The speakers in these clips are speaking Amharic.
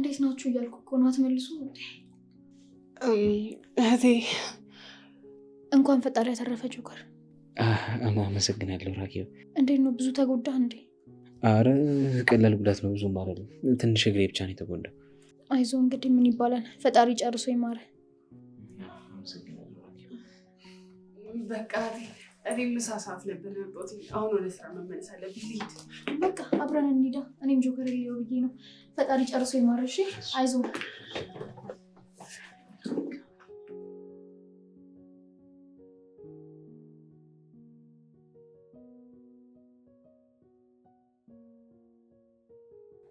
እንዴት ናችሁ እያልኩ እኮ ነው። አትመልሱም እንዴ? እህቴ እንኳን ፈጣሪ ያተረፈ ጆከር። አመሰግናለሁ ራኬብ። እንዴት ነው? ብዙ ተጎዳ እንዴ? አረ ቀላል ጉዳት ነው፣ ብዙም አይደለም። ትንሽ እግሬ ብቻ ነው የተጎዳው። አይዞ እንግዲህ ምን ይባላል፣ ፈጣሪ ጨርሶ ይማረ። በቃ እኔ ምሳ ሰዓት ነበር የወጣሁት። አሁን ወደ ስራ መመለስ አለብኝ። ልሂድ። በቃ አብረን እንሂዳ። እኔም ጆከር ሊየው ብዬ ነው። ፈጣሪ ጨርሶ ይማረ። እሺ አይዞ።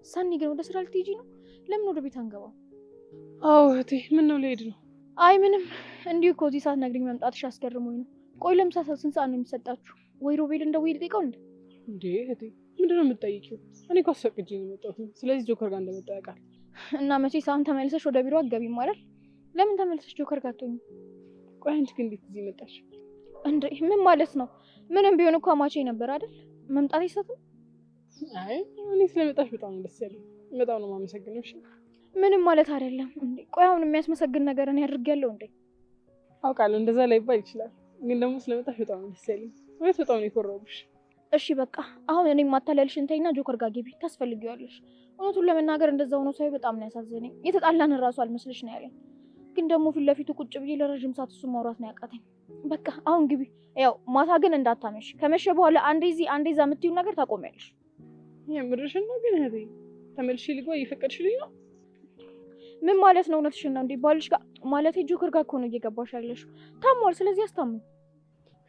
ሰኒ ግን ወደ ስራ ልትሄጂ ነው? ለምን ወደ ቤት አንገባም? አዎ እህቴ፣ ምን ነው ልሄድ ነው። አይ ምንም፣ እንዲሁ እኮ እዚህ ሰዓት ነግሪኝ መምጣትሽ አስገርሞኝ ነው። ቆይ ለምሳ ስንት ሰዓት ነው የሚሰጣችሁ? ወይ ሮቤል እንደው ይልቀው እንዴ እህቴ፣ ምንድነው የምትጠይቂው? እኔ እኮ አስፈቅጄ ነው የመጣሁት። ስለዚህ ጆከር ጋር እንደመጣ ያውቃል። እና መቼ ሳን ተመልሰሽ ወደ ቢሮ አትገቢም አይደል? ለምን ተመልሰሽ ጆከር ጋር አትሆኚም? ቆይ አንቺ ግን እንዴት እዚህ መጣሽ? እንዴ ምን ማለት ነው? ምንም ቢሆን እኮ አማቼ ነበር አይደል? መምጣት አይሰጥም? አይ እኔ ስለመጣሽ በጣም ነው ደስ ያለኝ። በጣም ነው የማመሰግነው። እሺ ምንም ማለት አይደለም። እንዴ ቆይ አሁን የሚያስመሰግን ነገር እኔ አድርጌያለሁ እንዴ? አውቃለሁ እንደዛ ላይባል ይችላል፣ ግን ደግሞ ስለመጣሽ በጣም ነው ደስ ያለኝ። ማለት በጣም ነው የኮራሁብሽ። እሺ በቃ አሁን እኔ ማታለልሽን ተይና ጆከር ጋር ግቢ፣ ታስፈልጊዋለሽ። እውነቱን ለመናገር እንደዛ ሆኖ ሳይ በጣም ነው ያሳዘነኝ። የተጣላን እራሱ አልመስልሽ ነው ያለኝ። ግን ደግሞ ፊት ለፊቱ ቁጭ ብዬ ለረጅም ሰዓት እሱ ማውራት ነው ያቃተኝ። በቃ አሁን ግቢ። ያው ማታ ግን እንዳታመሽ። ከመሸ በኋላ አንዴ እዚህ አንዴ እዛ የምትይው ነገር ታቆሚያለሽ። የምርሽን ነው? ግን እህቴ ተመልሼ ልግባ እየፈቀድሽልኝ ነው? ምን ማለት ነው? እውነትሽን ነው እንዴ? ባልሽ ጋር ማለት ጆከር ጋር እኮ ነው እየገባሽ ያለሽው። ታሟል፣ ስለዚህ አስታምኝ።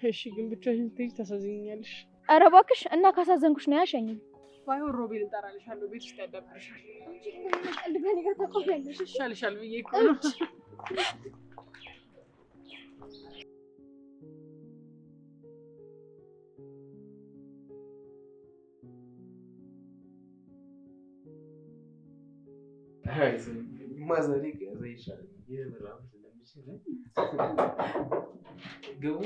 እሺ ግን ብቻሽን ስትሄጂ ታሳዝኛለሽ። ኧረ እባክሽ እና ካሳዘንኩሽ ነው ያሸኝም። ባይሆን ሮቤል እጠራልሻለሁ፣ ቤት ውስጥ ያዳብርሻል። አንቺ ግን ቀልበኔ ጋር ታቆሚያለሽ። ይሻልሻል ብዬ እኮ ነው። ማዘሬ ከዛ ይሻላል የምራም ስለምችል ገቡ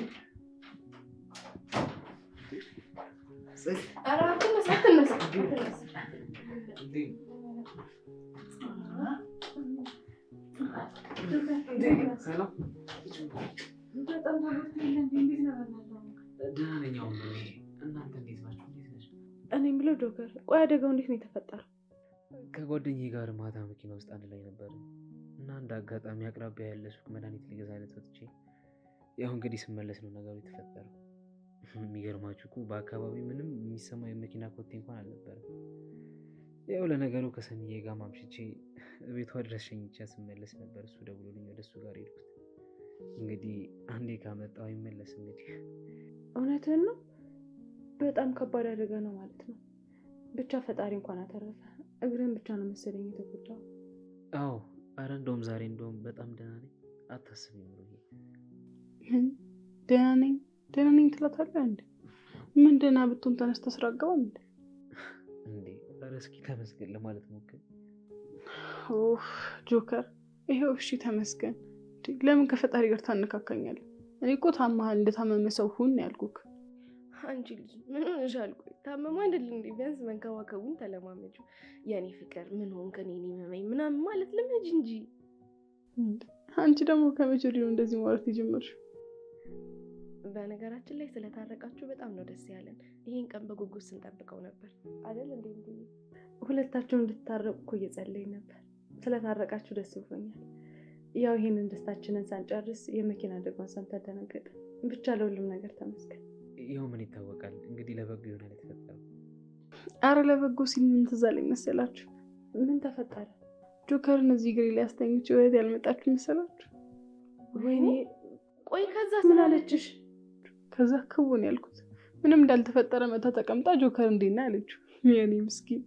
እኔ የምለው ጆከር፣ ቆይ አደጋው እንዴት ነው የተፈጠረው? ከጓደኛዬ ጋር ማታ መኪና ውስጥ አንድ ላይ ነበር እና እንደ አጋጣሚ አቅራቢያ ያለ ሱቅ መድኃኒት ልገዛለት ወጥቼ ያው እንግዲህ ስመለስ ነው ነገሩ የተፈጠረው። የሚገርማችሁ እኮ በአካባቢው ምንም የሚሰማ የመኪና ኮቴ እንኳን አልነበረም። ያው ለነገሩ ከሰንዬ ጋር ማምሽቼ ቤቷ ድረስ ሸኝቻ ስመለስ ነበር እሱ ደውሎልኝ ወደ እሱ ጋር ሄድኩት። እንግዲህ አንዴ ካመጣው አይመለስ። እንግዲህ እውነትህን ነው። በጣም ከባድ አደጋ ነው ማለት ነው። ብቻ ፈጣሪ እንኳን አተረፈ። እግርን ብቻ ነው መሰለኝ የተጎዳው። አዎ አረ እንደውም ዛሬ እንደውም በጣም ደህና ነኝ። አታስቢ ነው። ደህና ነኝ ትላታለህ እንዴ? ምን ደህና ብትሆን ተነስተህ ስራ አትገባም እንዴ? ኧረ እስኪ ተመስገን ለማለት ሞክር። ጆከር ይሄው እሺ ተመስገን። ለምን ከፈጣሪ ጋር ታነካካኛለህ? እኔ እኮ ታመሃል፣ እንደታመመ ሰው ሁን ያልኩክ። አንቺ ልጅ ምን ሆነሻል? ቆይ ታመማ አይደል እንዴ? ቢያንስ መንከባከቡን ተለማመጁ። የኔ ፍቅር ምን ሆንክ? እኔ መመኝ ምናምን ማለት ልመጅ እንጂ። አንቺ ደግሞ ከመቼ ወዲህ ነው እንደዚህ ማለት የጀመርሽው? በነገራችን ላይ ስለታረቃችሁ በጣም ነው ደስ ያለን። ይሄን ቀን በጉጉት ስንጠብቀው ነበር አይደል እንዴ? ሁለታችሁም እንድትታረቁ እኮ እየጸለይን ነበር። ስለታረቃችሁ ደስ ብሎኛል። ያው ይሄንን ደስታችንን ሳንጨርስ የመኪና አደጋውን ሰምተን ደነገጥን። ብቻ ለሁሉም ነገር ተመስገን። ያው ምን ይታወቃል እንግዲህ ለበጎ ይሆናል የተፈጠረው። አረ ለበጎ ሲል ምን ትዝ አለኝ መሰላችሁ? ምን ተፈጠረ? ጆከርን እዚህ ግሬ ላይ አስተኝቼ ወይት ያልመጣችሁ መሰላችሁ? ወይኔ ቆይ ከዛ ምን አለችሽ? ከዛ ክቡን ያልኩት ምንም እንዳልተፈጠረ መታ ተቀምጣ ጆከር እንዴት ነህ አለችው። የኔ ምስኪን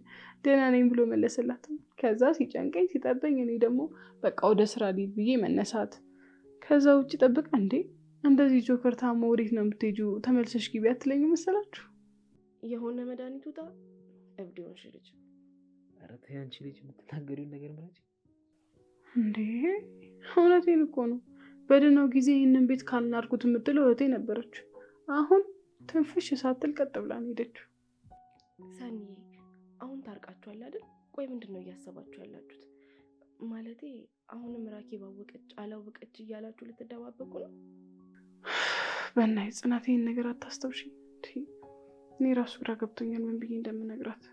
ደህና ነኝ ብሎ መለሰላት። ከዛ ሲጨንቀኝ ሲጠበኝ እኔ ደግሞ በቃ ወደ ስራ ልሂድ ብዬ መነሳት። ከዛ ውጭ ጠብቃ እንዴ እንደዚህ ጆከር ታሞ ወዴት ነው የምትሄጂው? ተመልሰሽ ግቢ አትለኝም መሰላችሁ? የሆነ መድኃኒቱ ታ እብድ ሆንሽ ልጅ። ኧረ ተይ አንቺ ልጅ የምትናገሪውን ነገር ምራጭ እንዴ! እውነቴን እኮ ነው። በደህናው ጊዜ ይህንን ቤት ካልናድኩት የምትለው እህቴ ነበረች። አሁን ትንፍሽ ሳትል ቀጥ ብላ ነው ሄደችው። ሰኒ አሁን ታርቃችኋል አይደል? ቆይ ምንድነው እያሰባችሁ ያላችሁት? ማለቴ አሁንም ራኬብ አወቀች አላወቀች እያላችሁ ልትደባበቁ ነው? በእናትህ ጽናት ይሄን ነገር አታስታውሺ። እኔ ራሱ ግራ ገብቶኛል ምን ብዬ እንደምነግራት።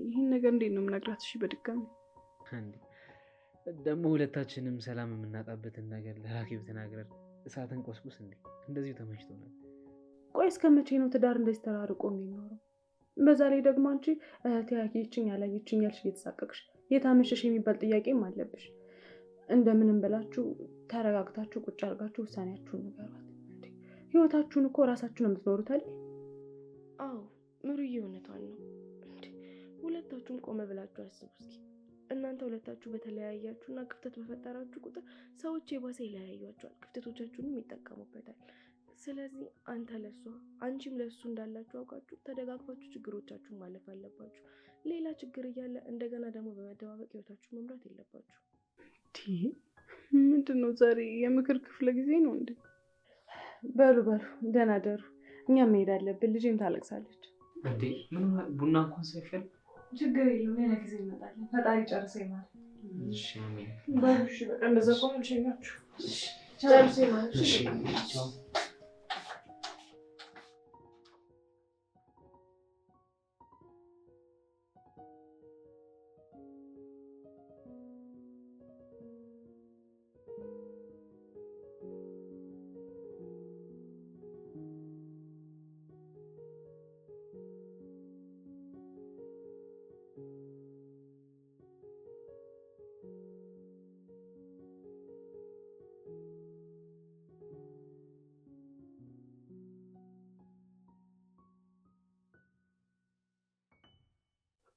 ይሄን ነገር እንዴት ነው የምነግራት? እሺ በድጋሚ ደግሞ ሁለታችንም ሰላም የምናጣበትን ነገር ለራኬብ ተናግረን እሳትን ቆስቁስ እንዴ! እንደዚሁ ተመችቶናል። ቆይ እስከ መቼ ነው ትዳር እንደዚህ ተራርቆ የሚኖረው? በዛ ላይ ደግሞ አንቺ እህቴ ያየችኝ ያላየችኝ ያልሽ እየተሳቀቅሽ የታመሸሽ የሚባል ጥያቄም አለብሽ። እንደምንም ብላችሁ ተረጋግታችሁ ቁጭ አድርጋችሁ ውሳኔያችሁን ንገሯት። ህይወታችሁን እኮ ራሳችሁ ነው የምትኖሩት አይደል? አዎ ምሩዬ እውነቷን ነው። ሁለታችሁም ቆመ ብላችሁ አስቡ እስኪ። እናንተ ሁለታችሁ በተለያያችሁና ክፍተት በፈጠራችሁ ቁጥር ሰዎች የባሰ ይለያዩአችኋል፣ ክፍተቶቻችሁንም ይጠቀሙበታል። ስለዚህ አንተ ለሷ አንቺም ለሱ እንዳላችሁ አውቃችሁ ተደጋግፋችሁ ችግሮቻችሁን ማለፍ አለባችሁ። ሌላ ችግር እያለ እንደገና ደግሞ በመደባበቅ ህይወታችሁ መምራት የለባችሁ። ምንድነው ዛሬ የምክር ክፍለ ጊዜ ነው እንዴ? በሉ ደህና ደሩ። እኛም መሄድ አለብን። ልጄም ታለቅሳለች። እንዴ ምን ቡና እንኳን ሳይፈል ችግር የለም ሌላ ጊዜ እንመጣለን። ፈጣሪ ጨርሰኝ ማለት እሺ አሜን። ባሉሽ በቃ እንደዛ ቆም እንሸኛችሁ። ጨርሰኝ ማለት እሺ ቻው።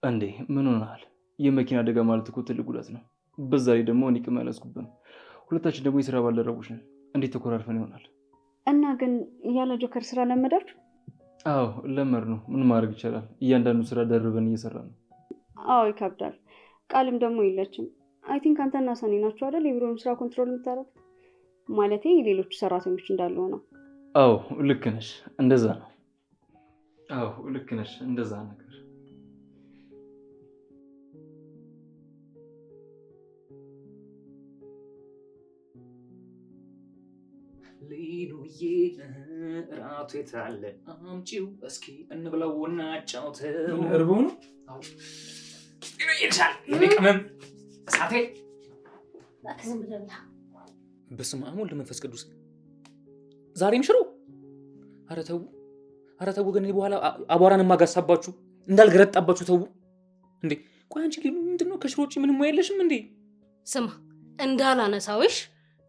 እንዴ ምን ሆነሃል? የመኪና አደጋ ማለት እኮ ትልቅ ጉዳት ነው። በዛ ላይ ደግሞ እኔ ቅም ያላስኩብን። ሁለታችን ደግሞ የስራ ባልደረቦች ነን። እንዴት ተኮራርፈን ይሆናል? እና ግን ያለ ጆከር ስራ ለመዳችሁ? አዎ ለመር ነው። ምን ማድረግ ይቻላል? እያንዳንዱ ስራ ደርበን እየሰራ ነው። አዎ ይከብዳል። ቃልም ደግሞ የለችም። አይ ቲንክ አንተና ሰኔ ናችሁ አይደል የቢሮውን ስራ ኮንትሮል የምታደርጉት? ማለቴ ሌሎች ሰራተኞች እንዳሉ ነው። አዎ ልክ ነሽ፣ እንደዛ ነው። አዎ ልክ ነሽ፣ እንደዛ ነገር ሊኑዬ እራቱ የታለ? አምጪው እስኪ እንብለውና አጫውተው። እርቦው ነው? ሊኑዬ ይልሻል። የኔ ቅመም እሳቴ። በስመ አብ ወወልድ ወመንፈስ ቅዱስ። ዛሬም ሽሮ? ኧረ ተው፣ ኧረ ተው ግን በኋላ አቧራን ማጋሳባችሁ እንዳልገረጣባችሁ ተው እንዴ። ቆይ አንቺ ሊኑ ምንድነው ከሽሮ ውጪ ምንም የለሽም እንዴ? ስማ እንዳላነሳውሽ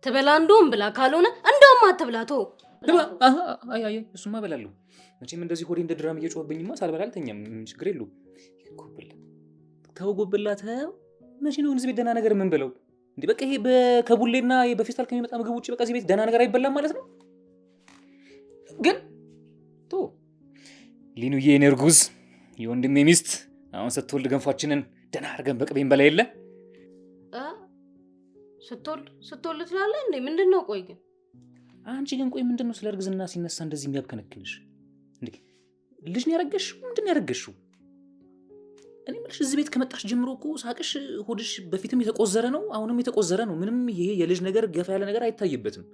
ትበላ እንደውም ብላ ካልሆነ እንደውም አትብላቶ። አይ እሱማ እበላለሁ። መቼም እንደዚህ ሆዴ እንደ ድራም እየጮህብኝማ ሳልበላ አልተኛም። ችግር የለውም። ተው ጎብላ ተው። መቼ ነው እዚህ ቤት ደህና ነገር ምን ብለው እንዴ? በቃ ይሄ ከቡሌና በፌስታል ከሚመጣ ምግብ ውጪ በቃ እዚህ ቤት ደህና ነገር አይበላም ማለት ነው። ግን ቶ ሊኑዬ የኔ እርጉዝ የወንድሜ ሚስት አሁን ስትወልድ ገንፏችንን ደህና አድርገን በቅቤን በላ የለ ስትወልድ ትላለህ እንዴ? ምንድነው? ቆይ ግን አንቺ ግን ቆይ ምንድነው ስለ እርግዝና ሲነሳ እንደዚህ የሚያብከነክንሽ እንዴ? ልጅ ነው ያረገሽው? ምንድነው ያረገሽው? እኔ የምልሽ እዚህ ቤት ከመጣሽ ጀምሮ እኮ ሳቅሽ ሆድሽ በፊትም የተቆዘረ ነው፣ አሁንም የተቆዘረ ነው። ምንም ይሄ የልጅ ነገር ገፋ ያለ ነገር አይታይበትም።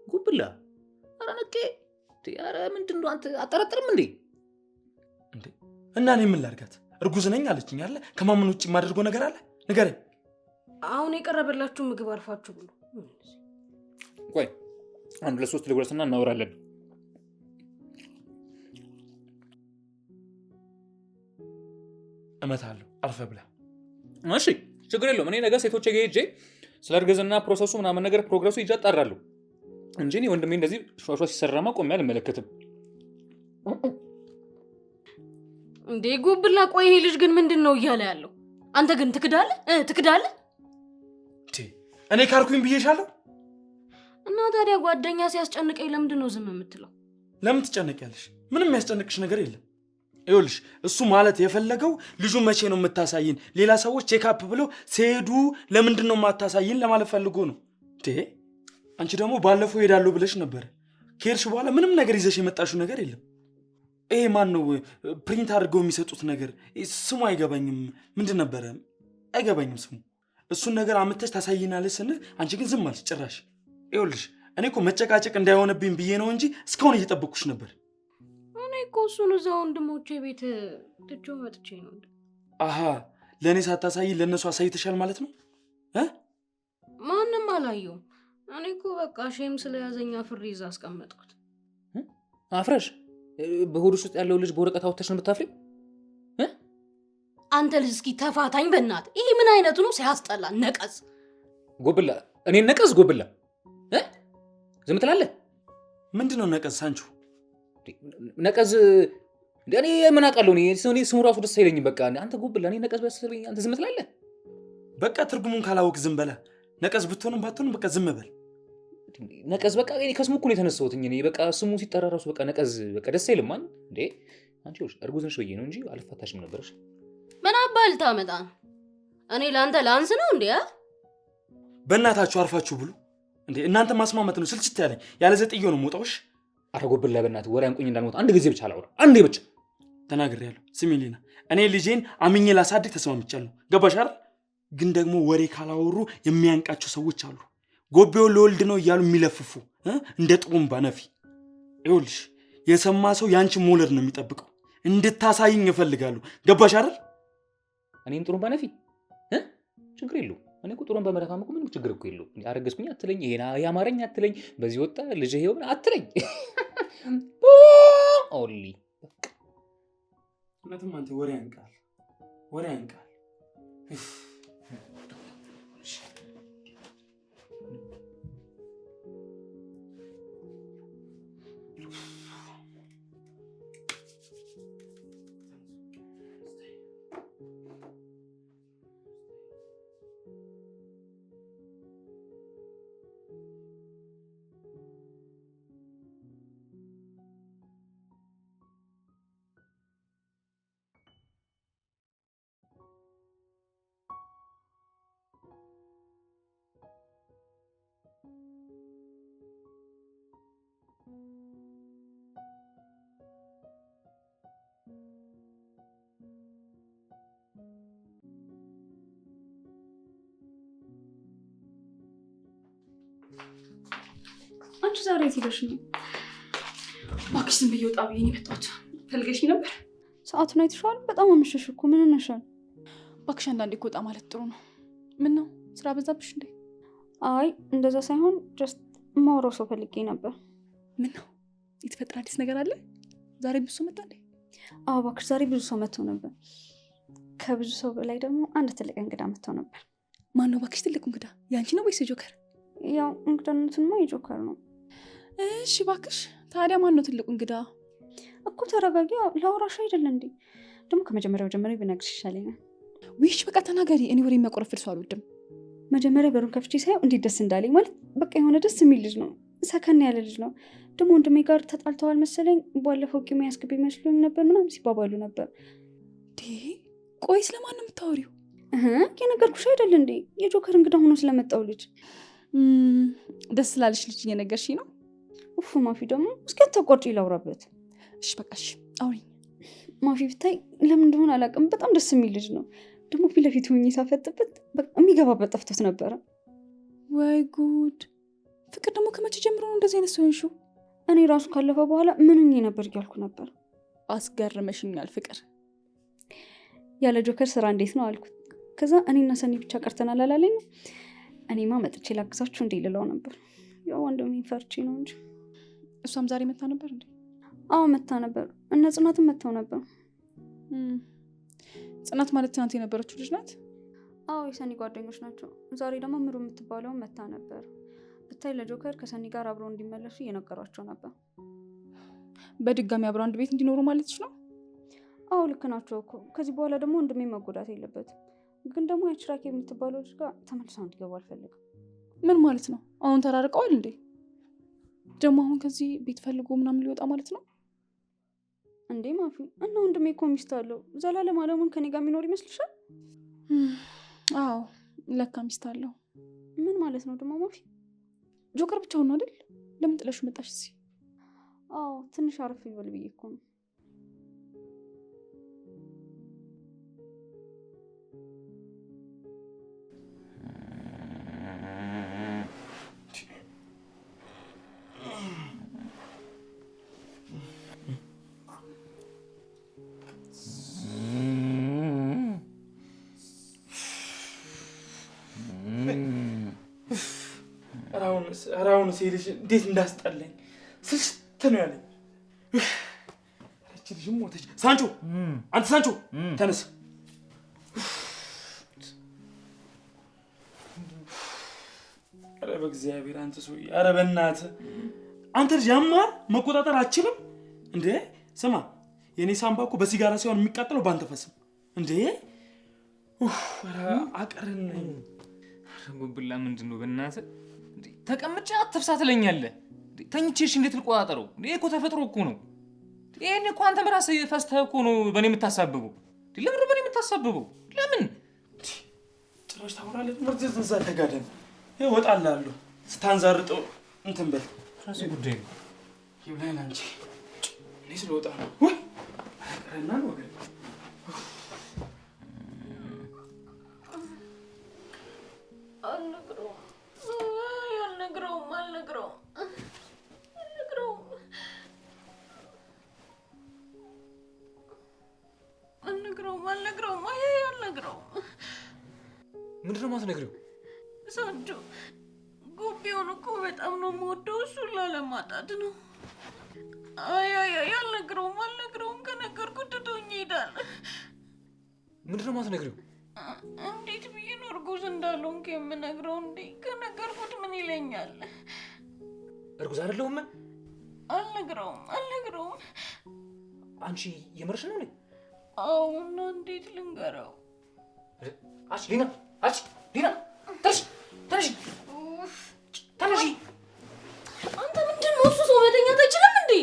ጉብላ ኧረ ነቄ ኧረ ምንድነው አንተ አጠረጥርም እንዴ? እና እኔ ምን ላድርጋት? እርጉዝ ነኝ አለችኝ አለ። ከማመን ውጭ የማደርገው ነገር አለ? ንገረኝ። አሁን የቀረበላችሁ ምግብ አርፋችሁ ብሉ። ቆይ አንድ ለሶስት ልጉረስና እናወራለን። እመታለሁ። አርፈ ብላ። እሺ ችግር የለውም። እኔ ነገ ሴቶቼ ጋር ሄጄ ስለ እርግዝና ፕሮሰሱ ምናምን ነገር ፕሮግረሱ ይዤ አጣራለሁ እንጂ እኔ ወንድሜ እንደዚህ ሿሿ ሲሰራማ ቆሜ አልመለከትም። እንዴ ጉብላ፣ ቆይ ይሄ ልጅ ግን ምንድን ነው እያለ ያለው? አንተ ግን ትክዳለህ? እኔ ካልኩኝ ብዬሻለሁ። እና ታዲያ ጓደኛ ሲያስጨንቀኝ ለምንድን ነው ዝም የምትለው? ለምን ትጨነቂያለሽ? ምንም የሚያስጨንቅሽ ነገር የለም። ይኸውልሽ እሱ ማለት የፈለገው ልጁ መቼ ነው የምታሳይን? ሌላ ሰዎች ቼክአፕ ብለው ሲሄዱ ለምንድን ነው የማታሳይን ለማለት ፈልጎ ነው። አንቺ ደግሞ ባለፈው ሄዳለሁ ብለሽ ነበር። ከሄድሽ በኋላ ምንም ነገር ይዘሽ የመጣሽው ነገር የለም። ይሄ ማን ነው ፕሪንት አድርገው የሚሰጡት ነገር? ስሙ አይገባኝም። ምንድን ነበረ? አይገባኝም ስሙ። እሱን ነገር አምጥተሽ ታሳይናለሽ ስንል አንቺ ግን ዝም አልሽ ጭራሽ። ይኸውልሽ እኔ እኮ መጨቃጨቅ እንዳይሆንብኝ ብዬ ነው እንጂ እስካሁን እየጠበቅኩሽ ነበር። እኔ እኮ እሱን እዛ ወንድሞቼ ቤት ትቼው መጥቼ ነው። አሀ ለእኔ ሳታሳይ ለእነሱ አሳይተሻል ማለት ነው? ማንም አላየውም። እኔ እኮ በቃ ሼም ስለያዘኝ አፍሬ ይዛ አስቀመጥኩት። አፍረሽ በሆድሽ ውስጥ ያለው ልጅ በወረቀት አውጥተሽ ነው የምታፍሪው? አንተ ልጅ እስኪ ተፋታኝ በእናትህ። ይሄ ምን አይነቱ ነው? ሲያስጠላ ነቀዝ ጎብላ። እኔን ነቀዝ ጎብላ ዝም ትላለህ? ምንድን ነው ነቀዝ? ሳንቹ ነቀዝ እኔ ምን አውቃለሁ? እኔ ስሙ ራሱ ደስ አይለኝም። በቃ አንተ ጎብላ እኔ ነቀዝ በስለኝ አንተ ዝም ትላለህ? በቃ ትርጉሙን ካላወቅ ዝም በላ። ነቀዝ ብትሆንም ባትሆንም በቃ ዝም በል። ነቀዝ በቃ እኔ ከስሙ እኮ ነው የተነሳሁት። እኔ በቃ ስሙ ሲጠራ ራሱ በቃ ነቀዝ በቃ ደስ አይልም። ማን እንዴ አንቺ እርጉዝ ነሽ ብዬ ነው እንጂ አልፋታሽም ነበርሽ። ምን አባል ታመጣ? እኔ ለአንተ ላንስ ነው እንዴ? በእናታችሁ አርፋችሁ ብሉ እንዴ! እናንተ ማስማመት ነው ስልችት ያለኝ። ያለ ዘጥዬው ነው የምወጣውሽ። አረጎብላ በእናትህ ወሬ አንቁኝ እንዳልሞት አንድ ጊዜ ብቻ አላውራ። አንዴ ብቻ ተናግሬያለሁ። ስሚ ሊና፣ እኔ ልጄን አምኜ ላሳድግ ተስማምቻለሁ። ገባሽ አይደል? ግን ደግሞ ወሬ ካላወሩ የሚያንቃቸው ሰዎች አሉ። ጎቤውን ለወልድ ነው እያሉ የሚለፍፉ እንደ ጥሩምባ ነፊ። ይኸውልሽ የሰማ ሰው ያንቺን መውለድ ነው የሚጠብቀው። እንድታሳይኝ እፈልጋለሁ። ገባሽ አይደል? እኔም ጥሩምባ ነፊ ችግር የለውም። እኔ እኮ ጥሩምባ መነፋም እኮ ምንም ችግር እኮ የለውም። አረገዝኩኝ አትለኝ፣ ይሄን ያማረኝ አትለኝ፣ በዚህ ወጣ ልጅ ይሄው አትለኝ። ኦንሊ እውነትም አንተ ወሬ ያንቃል፣ ወሬ ያንቃል። አንቺ ዛሬ የት ሄደሽ ነው? እባክሽ ዝም ብዬ ወጣ ብዬ ነው የመጣሁት። ፈልገሽኝ ነበር? ሰዓቱን አይተሽዋል? በጣም አመሸሽ እኮ። ምን ሆነሻል? እባክሽ አንዳንዴ እኮ ወጣ ማለት ጥሩ ነው። ምን ነው ስራ በዛብሽ እንዴ? አይ እንደዛ ሳይሆን ጀስት ማውራው ሰው ፈልጌ ነበር። ምን ነው የተፈጠረ አዲስ ነገር አለ? ዛሬ ብዙ ሰው መጣ እንዴ? አዎ እባክሽ ዛሬ ብዙ ሰው መጥቶ ነበር። ከብዙ ሰው በላይ ደግሞ አንድ ትልቅ እንግዳ መጥቶ ነበር። ማን ነው እባክሽ ትልቁ እንግዳ? ያንቺ ነው ወይስ የጆከር? ያው እንግዳነቱንማ የጆከር ነው። እሺ እባክሽ ታዲያ ማን ነው ትልቁ እንግዳ? እኮ ተረጋጊ። ላውራሽ አይደል እንዴ? ደግሞ ከመጀመሪያው ጀምሮ ብነግርሽ ይሻለኛል። ውይሽ በቃ ተናገሪ። እኔ ወሬ የሚያቆረፍል ሰው አልወድም። መጀመሪያ በሩን ከፍቼ ሳየው እንዴት ደስ እንዳለኝ። ማለት በቃ የሆነ ደስ የሚል ልጅ ነው። ሰከን ያለ ልጅ ነው። ደግሞ ወንድሜ ጋር ተጣልተዋል መሰለኝ። ባለፈው ቂም ያስገቢ መስሎኝ ነበር ምናምን ሲባባሉ ነበር። ቆይ ስለማን ነው የምታወሪው? የነገርኩሽ አይደል እንዴ? የጆከር እንግዳ ሆኖ ስለመጣው ልጅ። ደስ ስላለሽ ልጅ እየነገርሽኝ ነው? ኡፍ ማፊ ደግሞ እስኪ አታቋርጪ ላውራበት። እሺ በቃ እሺ አውሪኝ። ማፊ ብታይ ለምን እንደሆነ አላውቅም፣ በጣም ደስ የሚል ልጅ ነው። ደግሞ ፊት ለፊት ሆኜ ሳፈጥበት በቃ የሚገባበት ጠፍቶት ነበረ። ወይ ጉድ! ፍቅር ደግሞ ከመቼ ጀምሮ ነው እንደዚህ አይነት ሰው ሆንሽው? እኔ ራሱ ካለፈ በኋላ ምን ሆኜ ነበር እያልኩ ነበር። አስገርመሽኛል ፍቅር። ያለ ጆከር ስራ እንዴት ነው አልኩት። ከዛ እኔና ሰኒ ብቻ ቀርተናል አላለኝ። እኔማ መጥቼ ላግዛችሁ እንዴ ልለው ነበር። ያው ወንድሜ ፈርቼ ነው እንጂ። እሷም ዛሬ መታ ነበር እንዴ? አዎ መታ ነበር። እነ ጽናትም መተው ነበር። ጽናት ማለት ትናንት የነበረችው ልጅ ናት? አዎ የሰኒ ጓደኞች ናቸው። ዛሬ ደግሞ ምሩ የምትባለው መታ ነበር። ብታይ ለጆከር ከሰኒ ጋር አብረው እንዲመለሱ እየነገሯቸው ነበር። በድጋሚ አብረው አንድ ቤት እንዲኖሩ ማለትሽ ነው? አዎ ልክ ናቸው እኮ። ከዚህ በኋላ ደግሞ ወንድሜ መጎዳት የለበትም። ግን ደግሞ ያችራኬ የምትባለው ልጅ ጋር ተመልሰው እንዲገቡ አልፈልግም። ምን ማለት ነው? አሁን ተራርቀዋል እንዴ? ደግሞ አሁን ከዚህ ቤት ፈልጎ ምናምን ሊወጣ ማለት ነው እንዴ? ማፊ እና ወንድሜ እኮ ሚስት አለው። ዘላለም አለሙን ከኔ ጋር የሚኖር ይመስልሻል? አዎ ለካ ሚስት አለው። ምን ማለት ነው ደግሞ ማፊ? ጆከር ብቻውን ነው አይደል? ለምን ጥለሽ መጣሽ እዚህ? አዎ ትንሽ አረፍ ይበል ብዬ እኮ ነው። ራውን ሲልሽ እንዴት እንዳስጠላኝ ስልስት ነው ያለኝ። እቺ ልጅ ሞተች። ሳንቾ አንተ ሳንቾ ተነስ። ኧረ በእግዚአብሔር አንተ ሰውዬ፣ ኧረ በእናትህ አንተ ልጅ ያማር መቆጣጠር አትችልም እንዴ? ስማ የኔ ሳምባ እኮ በሲጋራ ሳይሆን የሚቃጠለው ባንተ ፈስም እንዴ? ኧረ አቀረነኝ። ጉብላ ምንድን ነው በእናትህ? ተቀምጬ አትፍሳ ትለኛለህ። ተኝቼሽ እንዴት ልቆጣጠረው? ይሄ እኮ ተፈጥሮ እኮ ነው። ይሄን እኮ አንተ በራስህ ፈስተህ እኮ ነው በእኔ የምታሳብበው። ለምን በእኔ የምታሳብበው? ለምን ጭራሽ ታወራለህ? ምርጥ እዛ ተጋደም እወጣልሃለሁ። ስታንዛርጠው እንትን በል ራሴ ጉዳይ ነው። ይብላኝ አንቺ እኔ ስለወጣ ነው ወይ አቀረና ነው ወገን ምንድን ነው የማትነግሪው? ሳንቾ ጉቢውን እኮ በጣም ነው የምወደው። እሱን ላለማጣት ነው። አልነግረውም። ከነገርኩት ትቶኝ ይሄዳል። ምንድን ነው የማትነግሪው? እንዴት ብዬ ነው እርጉዝ እንዳልሆንክ የምነግረው? እንዴ ከነገርኩት ምን ይለኛል? እርጉዝ አይደለሁም። አልነግረውም። አንቺ የምርሽ ነው? አዎ። እና እንዴት ልንገረው? ሊና ተነሺ። አንተ ምንድን ነው? እሱ ሰው መተኛት አይችልም እንዴ?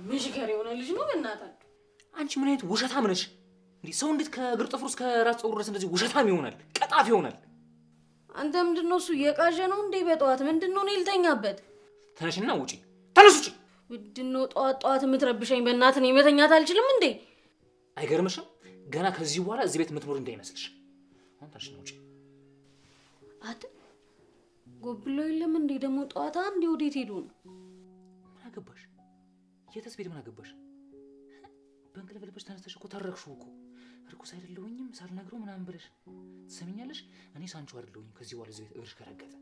መሽከር የሆነ ልጅ ነው በእናታችሁ። አንቺ ምን አይነት ውሸታም ነሽ? ሰው እንዴት ከእግር ጥፍሩ እስከ ራስ ፀጉር ድረስ እንደዚህ ውሸታም ይሆናል? ቀጣፊ ይሆናል? አንተ ምንድን ነው? እሱ እየቃዠ ነው እንዴ በጠዋት? ምንድን ነው? እኔ ልተኛበት። ተነሽና ውጪ። ተነስ ውጪ። ምንድን ነው ጠዋት የምትረብሸኝ? በእናትህ እኔ መተኛት አልችልም እንዴ? አይገርምሽም? ገና ከዚህ በኋላ እዚህ ቤት የምትኖር እንዳይመስልሽ። አሁን ተነሽና ውጪ። አት ጎብሎ የለም እንዴ ደግሞ ጠዋት አንዴ ወዴት ሄዱ ነው? ምን አገባሽ? የተስ ቤት ምን አገባሽ? በእንቅልፍ ልብሽ ተነስተሽ እኮ ተረክሽው እኮ። እርኩስ አይደለሁኝም ሳልነግረው ምናምን ብለሽ ትሰሚኛለሽ? እኔ ሳንቾ አይደለሁኝም። ከዚህ በኋላ እዚህ ቤት እግርሽ ከረገጠ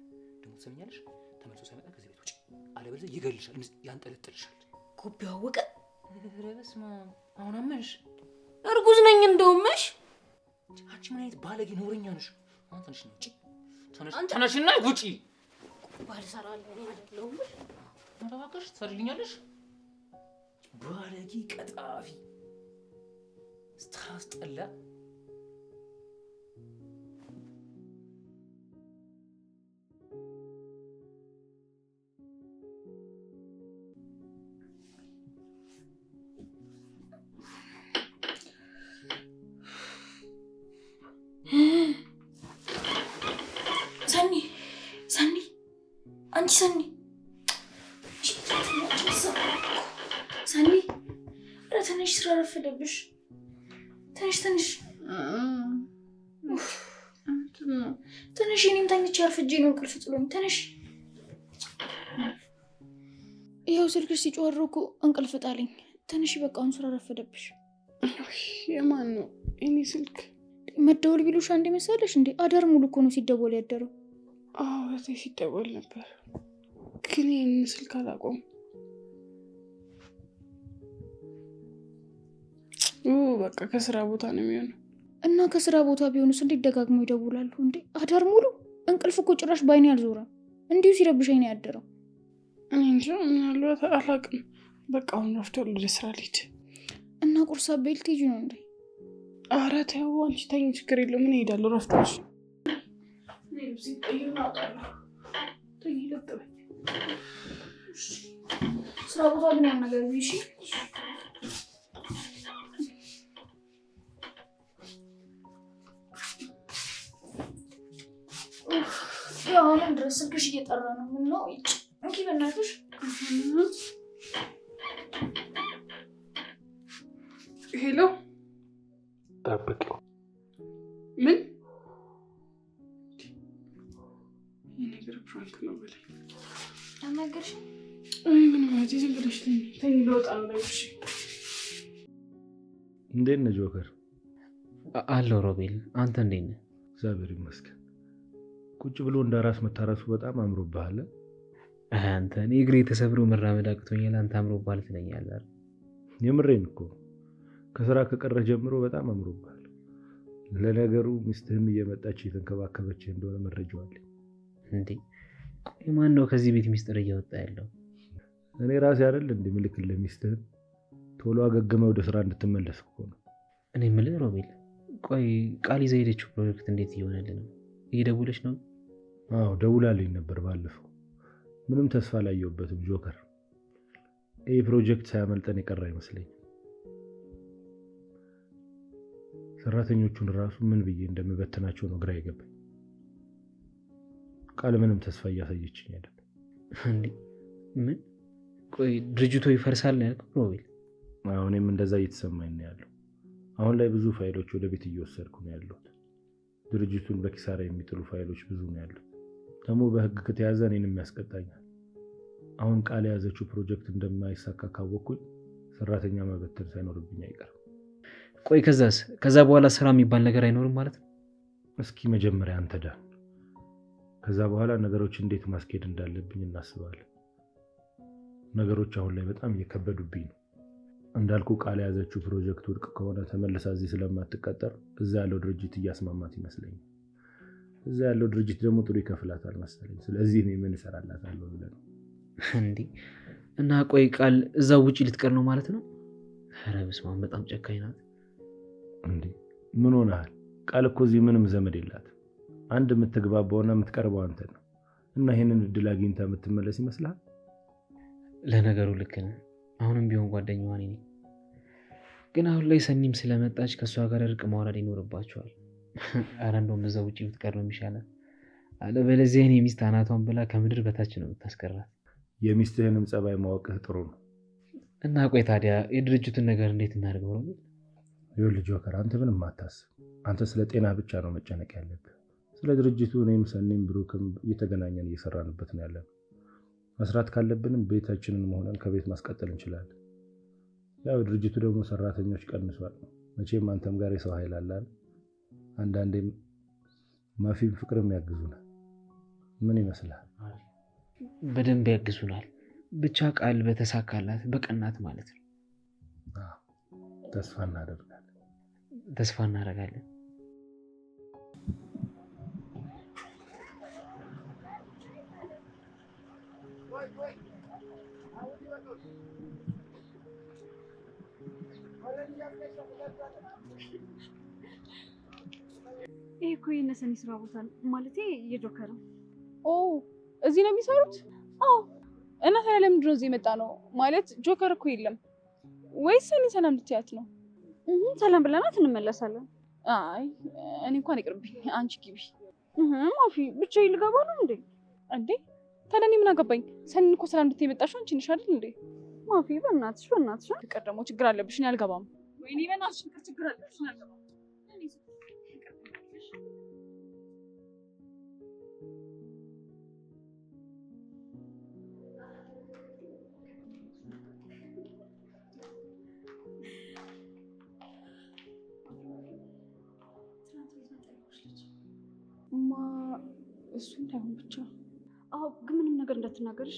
ደግሞ ትሰሚኛለሽ? ተመልሶ ሳይመጣ ከዚህ ቤት ውጪ፣ አለበለዚያ ይገልሻል፣ ያንጠለጥልሻል። ጎቢ አወቀ። ኧረ በስመ አብ። አሁን አመንሽ? እርጉዝ ነኝ እንደውምሽ። አንቺ ምን አይነት ባለጌ ነውረኛ ነሽ? አሁን ተነሽና ውጪ። ተነሽና ውጪ። ባልሰራለሁ እኔ አይደለሁም። እባክሽ ትሰሪልኛለሽ? ባለጌ ቀጣፊ ስታስጠላ። ሰኒ አንቺ ሰኒ ኧረ ትንሽ ስራ ረፈደብሽ። ትንሽ እኔም ተኝቼ አርፍጄ ነው እንቅልፍ ጥሎኝ። ትንሽ ይኸው ስልክሽ ሲጮህ እኮ እንቅልፍ ጣለኝ። ትንሽ በቃ አሁን ስራ ረፈደብሽ። የማን ነው የኔ ስልክ? መደወል ቢሉሽ አንዴ መሰለሽ እንዴ? አዳር ሙሉ እኮ ነው ሲደወል ያደረው። አዎ እዚህ ሲደወል ነበር፣ ግን ይህንን ስልክ አላውቀውም። በቃ ከስራ ቦታ ነው የሚሆነው። እና ከስራ ቦታ ቢሆንስ እንዴት ደጋግሞ ይደውላሉ እንዴ? አዳር ሙሉ እንቅልፍ እኮ ጭራሽ ባይኔ አልዞረም። እንዲሁ ሲረብሸኝ ነው ያደረው። እኔ እንጃ ምናልባት አላውቅም። በቃ አሁን ረፍቷል፣ ወደ ስራ ልሂድ። እና ቁርስ አበይል ትሄጂ ነው እንዴ? ኧረ ተይው አንቺ ተኝ፣ ችግር የለውም። ምን እሄዳለሁ፣ ረፍቷል። ስራ ቦታ ግን ያን ነገር ቢሽ አሁንም ድረስ ስልክሽ እየጠራ ነው። ምን ነው እንኪ በእናትሽ። ሄሎ ጠብቂው። ምን የነገር ፕራንክ ነው በለኝ። አናገርሽኝ? ምን ማለት ዝም ብለሽ ተኝ ልወጣ ነው። እሺ እንዴት ነህ ጆከር? አለው ሮቤል፣ አንተ እንዴት ነህ? እግዚአብሔር ይመስገን። ቁጭ ብሎ እንደ ራስ መታረሱ በጣም አምሮብሃል። አንተ እኔ እግሬ ተሰብሮ መራመድ አቅቶኛል፣ አንተ አምሮብሃል ትለኛለህ አይደል? የምሬን እኮ ከስራ ከቀረህ ጀምሮ በጣም አምሮብሃል። ለነገሩ ሚስትህም እየመጣች እየተንከባከበች እንደሆነ መረጃው አለኝ። እንዴ ቆይ ማን ነው ከዚህ ቤት ሚስጥር እያወጣ ያለው? እኔ ራሴ አይደል እንዴ ምልክልህ ሚስትህን ቶሎ አገግመህ ወደ ስራ እንድትመለስ እኮ ነው። እኔ የምልህ ሮቤል፣ ቆይ ቃል ይዛ ሄደችው ፕሮጀክት እንዴት እየሆነልህ ነው? እየደወለች ነው? አዎ ደውላልኝ ነበር ባለፈው። ምንም ተስፋ አላየሁበትም ጆከር። ይህ ፕሮጀክት ሳያመልጠን የቀረ አይመስለኝም። ሰራተኞቹን ራሱ ምን ብዬ እንደምበትናቸው ነው ግራ የገባኝ። ቃል ምንም ተስፋ እያሳየችኝ አይደለም። እንዴ ምን? ቆይ ድርጅቱ ይፈርሳል ነው ያልከው ሮቤል? እኔም እንደዛ እየተሰማኝ ነው ያለው። አሁን ላይ ብዙ ፋይሎች ወደ ቤት እየወሰድኩ ነው ያለሁት። ድርጅቱን በኪሳራ የሚጥሉ ፋይሎች ብዙ ነው ያሉት። ደግሞ በህግ ከተያዘ እኔንም ያስቀጣኛል። አሁን ቃል የያዘችው ፕሮጀክት እንደማይሳካ ካወቅኩኝ ሰራተኛ መበተን ሳይኖርብኝ አይቀርም። ቆይ ከዛስ? ከዛ በኋላ ስራ የሚባል ነገር አይኖርም ማለት ነው? እስኪ መጀመሪያ አንተ ዳን፣ ከዛ በኋላ ነገሮች እንዴት ማስኬድ እንዳለብኝ እናስባለን። ነገሮች አሁን ላይ በጣም እየከበዱብኝ ነው። እንዳልኩ ቃል የያዘችው ፕሮጀክት ውድቅ ከሆነ ተመልሳ እዚህ ስለማትቀጠር እዛ ያለው ድርጅት እያስማማት ይመስለኛል። እዛ ያለው ድርጅት ደግሞ ጥሩ ይከፍላታል መሰለኝ። ስለዚህ እኔ ምን እሰራላታለሁ ብለህ ነው እንዴ? እና ቆይ ቃል እዛው ውጪ ልትቀር ነው ማለት ነው? ኧረ በስመ አብ በጣም ጨካኝ ናት። እንዴ ምን ሆነሃል? ቃል እኮ እዚህ ምንም ዘመድ የላት። አንድ የምትግባባውና የምትቀርበው አንተ ነው። እና ይሄንን እድል አግኝታ የምትመለስ ይመስልሃል? ለነገሩ ልክ ነህ። አሁንም ቢሆን ጓደኛዋ ነኝ። ግን አሁን ላይ ሰኒም ስለመጣች ከእሷ ጋር እርቅ ማውረድ ይኖርባቸዋል። ኧረ እንደውም እዛው ውጪ ብትቀር ነው የሚሻለው። አለበለዚያ የእኔ ሚስት አናቷን ብላ ከምድር በታች ነው የምታስቀራት። የሚስትህንም ጸባይ ማወቅህ ጥሩ ነው። እና ቆይ ታዲያ የድርጅቱን ነገር እንዴት እናድርገው ነው? ይኸውልህ ጆከር፣ አንተ ምንም አታስብ። አንተ ስለ ጤና ብቻ ነው መጨነቅ ያለብህ። ስለ ድርጅቱ እኔም ሰኒም ብሩክም እየተገናኘን እየሰራንበት ነው ያለን። መስራት ካለብንም ቤታችንን መሆነን ከቤት ማስቀጠል እንችላለን። ያው ድርጅቱ ደግሞ ሰራተኞች ቀንሷል። መቼም አንተም ጋር የሰው ኃይል አለ። አንዳንዴም ማፊም ፍቅርም ያግዙናል። ምን ይመስላል? በደንብ ያግዙናል። ብቻ ቃል በተሳካላት በቀናት ማለት ነው። ተስፋ እናደርጋለን። ይሄ እኮ የእነ ሰኒ ስራ ቦታ ነው ማለቴ የጆከር ነው። እዚህ ነው የሚሰሩት? አዎ። እና ታዲያ ለምንድን ነው እዚህ የመጣ ነው? ማለት ጆከር እኮ የለም ወይስ ሰኒ ሰላም ልትያት ነው? ሰላም ብለናት እንመለሳለን። አይ እኔ እንኳን ይቅርብኝ፣ አንቺ ግቢ። ማፊ ብቻዬን ልገባ ነው እንዴ? ታዲያ እኔ ምን አገባኝ? ሰኒን እኮ ሰላም ልትይ የመጣሽው አንቺ ነሽ አይደል እንዴ? ማፊ በእናትሽ ፍቅር ደግሞ ችግር አለብሽ፣ እኔ አልገባም። ወይኔ በእናትሽ ፍቅር ችግር አለብሽ፣ እኔ አልገባም። እሱ እንዳይሆን ብቻ። አዎ ግን ምንም ነገር እንዳትናገርሽ።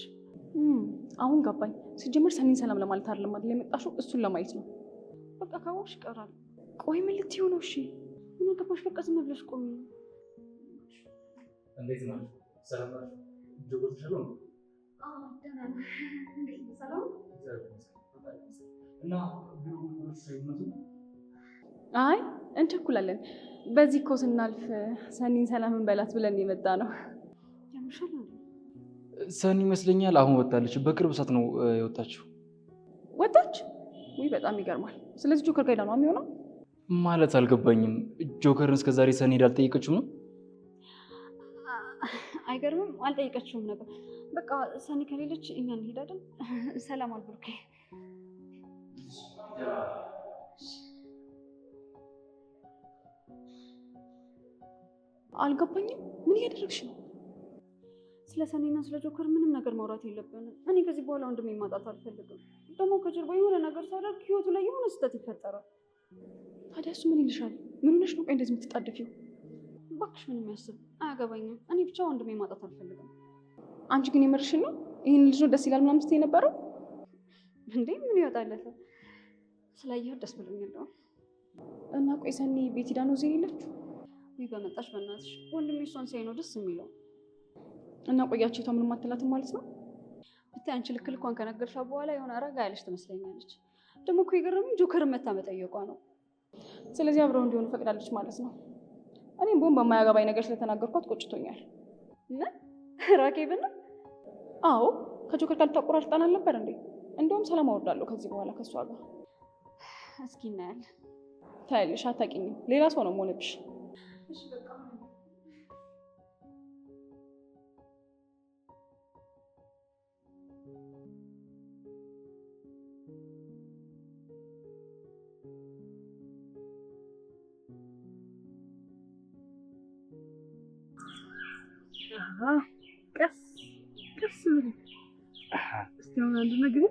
አሁን ገባኝ። ሲጀመር ሰኒን ሰላም ለማለት አይደለም አይደል የመጣሽው? እሱን ለማየት ነው። በቃ ካወቅሽ ይቀራል። ቆይ ምን ልትይው ነው? እሺ ምን አገባሽ? በቃ ዝም ብለሽ ቆሚ። እንዴት ነው? ሰላም ነው? ጆከር ሰላም ነው? ደህና ነው። ሰላም እና ብሩክ ሳይመጡ አይ እንቸኩላለን። በዚህ እኮ ስናልፍ ሰኒን ሰላምን በላት ብለን የመጣ ነው። ሰኒ ይመስለኛል አሁን ወጣለች። በቅርብ ሰዓት ነው የወጣችው። ወጣች? ውይ በጣም ይገርማል። ስለዚህ ጆከር ጋር ነው የሚሆነው ማለት አልገባኝም። ጆከርን እስከዛሬ ሰኒ ሄዳ አልጠየቀችውም ነው? አይገርምም? አልጠየቀችውም ነበር። በቃ ሰኒ ከሌለች እኛ እንሄዳለን። ሰላም አልብሩኬ። አልገባኝም። ምን እያደረግሽ ነው? ስለ ሰኒና ስለ ጆከር ምንም ነገር ማውራት የለብንም። እኔ ከዚህ በኋላ ወንድሜ ማጣት አልፈልግም። ደግሞ ከጀርባ የሆነ ነገር ሳደርግ ህይወቱ ላይ የሆነ ስህተት ይፈጠራል። ታዲያ እሱ ምን ይልሻል? ምን ሆነሽ ነው ቆይ እንደዚህ የምትጣደፊው? እባክሽ ምንም ያስብ አያገባኝም። እኔ ብቻ ወንድሜ ማጣት አልፈልግም። አንቺ ግን የምርሽን ነው? ይህን ልጅ ነው ደስ ይላል ምናምን ስትይ ነበረው እንዴ? ምን ይወጣለታል? ስላየሁት ደስ ብሎኛል። እና ቆይ ሰኒ ቤት ሄዳ ነው እዚህ የሌለችው? ውይ በመጣሽ በእናትሽ፣ ወንድሜ እሷን ሲያይ ነው ደስ የሚለው። እና ቆያችሁታ ምንም አትላትም ማለት ነው? ብታይ አንቺ ልክ ልኳን ከነገርሻት በኋላ የሆነ ረጋ ያለች ትመስለኛለች። ደግሞ እኮ የገረመኝ ጆከርን መታ መጠየቋ ነው። ስለዚህ አብረው እንዲሆኑ ፈቅዳለች ማለት ነው። እኔም ቦም በማያገባኝ ነገር ስለተናገርኳት ቆጭቶኛል። እና ራኬብን? አዎ ከጆከር ጋር ልታቆራርጠን አልነበር እንዴ? እንደውም ሰላም አወርዳለሁ ከዚህ በኋላ ከእሷ ጋር። እስኪ እናያለን። ታያለሽ፣ አታውቂኝም። ሌላ ሰው ነው የምሆንብሽ። ቀስ ቀስ ብለህ እስቲ አሁን አንድ ነገር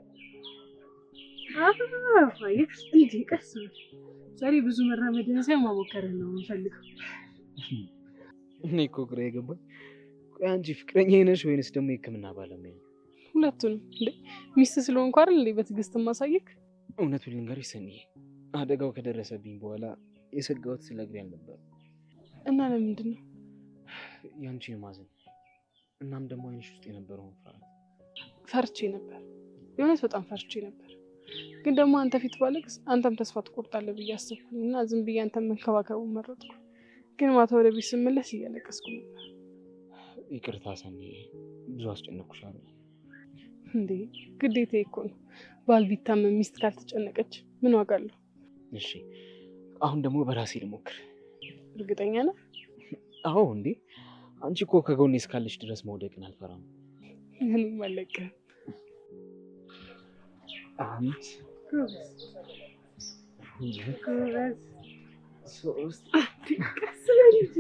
እንዴ ቀስ ብለህ ዛሬ ብዙ መራመድህን ሳይሆን ማሞከርህን ነው የምፈልገው። እኔ እኮ ግራ የገባኝ ቆይ አንቺ ፍቅረኛ ነሽ ወይንስ ደግሞ የሕክምና ባለሙያ? ሁለቱንም። እንዴ ሚስት ስለሆንኩ አይደል እንዴ በትዕግስት ማሳየክ? እውነቱን ልንገርሽ ሰኒዬ፣ አደጋው ከደረሰብኝ በኋላ የሰጋሁት ስለ እግሬ አልነበረም። እና ለምንድን ነው? ያንቺን ማዘን እናም ደግሞ አይንሽ ውስጥ የነበረውን ፍርሃት። ፈርቼ ነበር፣ የእውነት በጣም ፈርቼ ነበር። ግን ደግሞ አንተ ፊት ባለቅስ አንተም ተስፋ ትቆርጣለህ ብዬ አሰብኩኝ እና ዝም ብዬ አንተን መንከባከቡን መረጥኩ። ግን ማታ ወደ ቤት ስመለስ እያለቀስኩ ነበር። ይቅርታ ሰኒዬ፣ ብዙ አስጨነቅኩሻለሁ። እንዴ ግዴታዬ እኮ ነው። ባል ቢታመም ሚስት ካልተጨነቀች ምን ዋጋ አለው? እሺ አሁን ደግሞ በራሴ ልሞክር። እርግጠኛ ነህ? አዎ እንዴ አንቺ እኮ ከጎኔ እስካለች ድረስ መውደቅን አልፈራም። እኔም አልለቅህም። አንድ ጎበዝ ሶስት ቀስ በል እንጂ።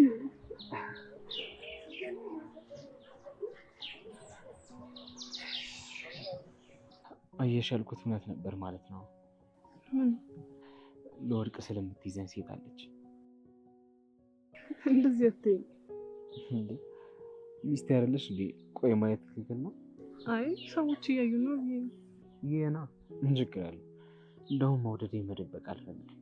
አየሽ ያልኩት እውነት ነበር ማለት ነው። ለወርቅ ስለምትይዘን ሴት አለች። እንደዚህ አትይኝ እንዴ ሚስት አይደለሽ እንዴ? ቆይ ማየት ትክክል ነው? አይ ሰዎች እያዩ ነው። ይሄና ምን ችግር አለው? እንደውም መውደዴ መደበቅ አልፈልግም።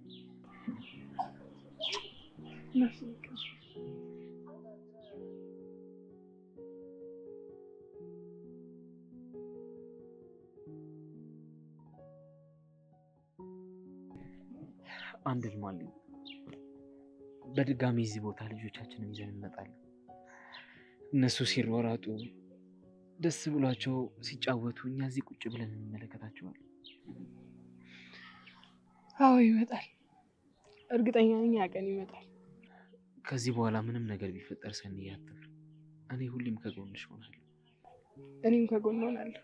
አንድ ህልም አለኝ። በድጋሚ እዚህ ቦታ ልጆቻችንን ይዘን እንመጣለን። እነሱ ሲሯሯጡ ደስ ብሏቸው ሲጫወቱ እኛ እዚህ ቁጭ ብለን እንመለከታቸዋለን። አዎ ይመጣል፣ እርግጠኛ ነኝ ያ ቀን ይመጣል። ከዚህ በኋላ ምንም ነገር ቢፈጠር ሰኒዬ አትፍሪ፣ እኔ ሁሌም ከጎንሽ ሆናለሁ። እኔም ከጎን ሆናለሁ።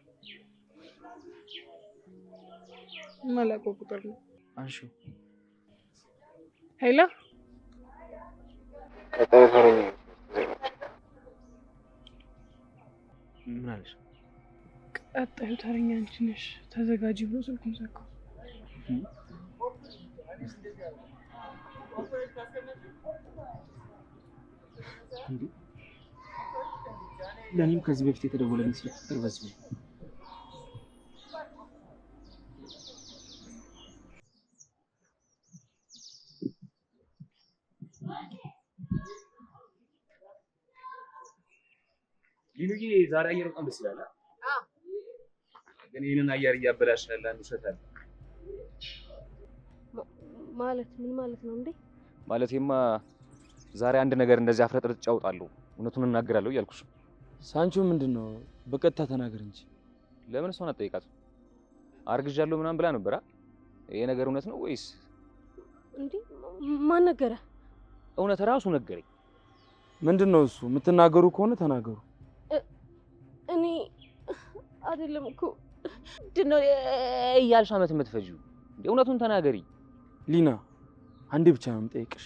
የማላውቀው ቁጥር ነው። አንሺው። ሄሎ ቀጣይ ተረኛ ምን አለሽ? ቀጣዩ ተረኛ አንቺ ነሽ፣ ተዘጋጂ ብሎ ስልኩን ዘጋው። ለእኔም ከዚህ በፊት የተደወለልኝ ስልክ ቁጥር በዚህ ነው። ሊኑዬ ዛሬ አየር በጣም ደስ ይላል። ግን ይሄንን አየር እያበላሻል አንዱ ሰታል ማለት ምን ማለት ነው እንዴ? ማለቴማ ዛሬ አንድ ነገር እንደዚህ አፍረጥርጥ ጫውጣለሁ እውነቱን እናገራለሁ እያልኩሽ። ሳንቾ ምንድነው? በቀጥታ ተናገር እንጂ። ለምን እሷን አትጠይቃት? አርግዣለሁ ምናምን ብላ ነበር። ይሄ ነገር እውነት ነው ወይስ? እንዴ ማን ነገረ? እውነት ራሱ ነገረኝ። ምንድነው እሱ? የምትናገሩ ከሆነ ተናገሩ። እኔ አይደለም እኮ ምንድነው እያልሽ አመት የምትፈጂው? እውነቱን ተናገሪ ሊና። አንዴ ብቻ ነው የምጠይቅሽ፣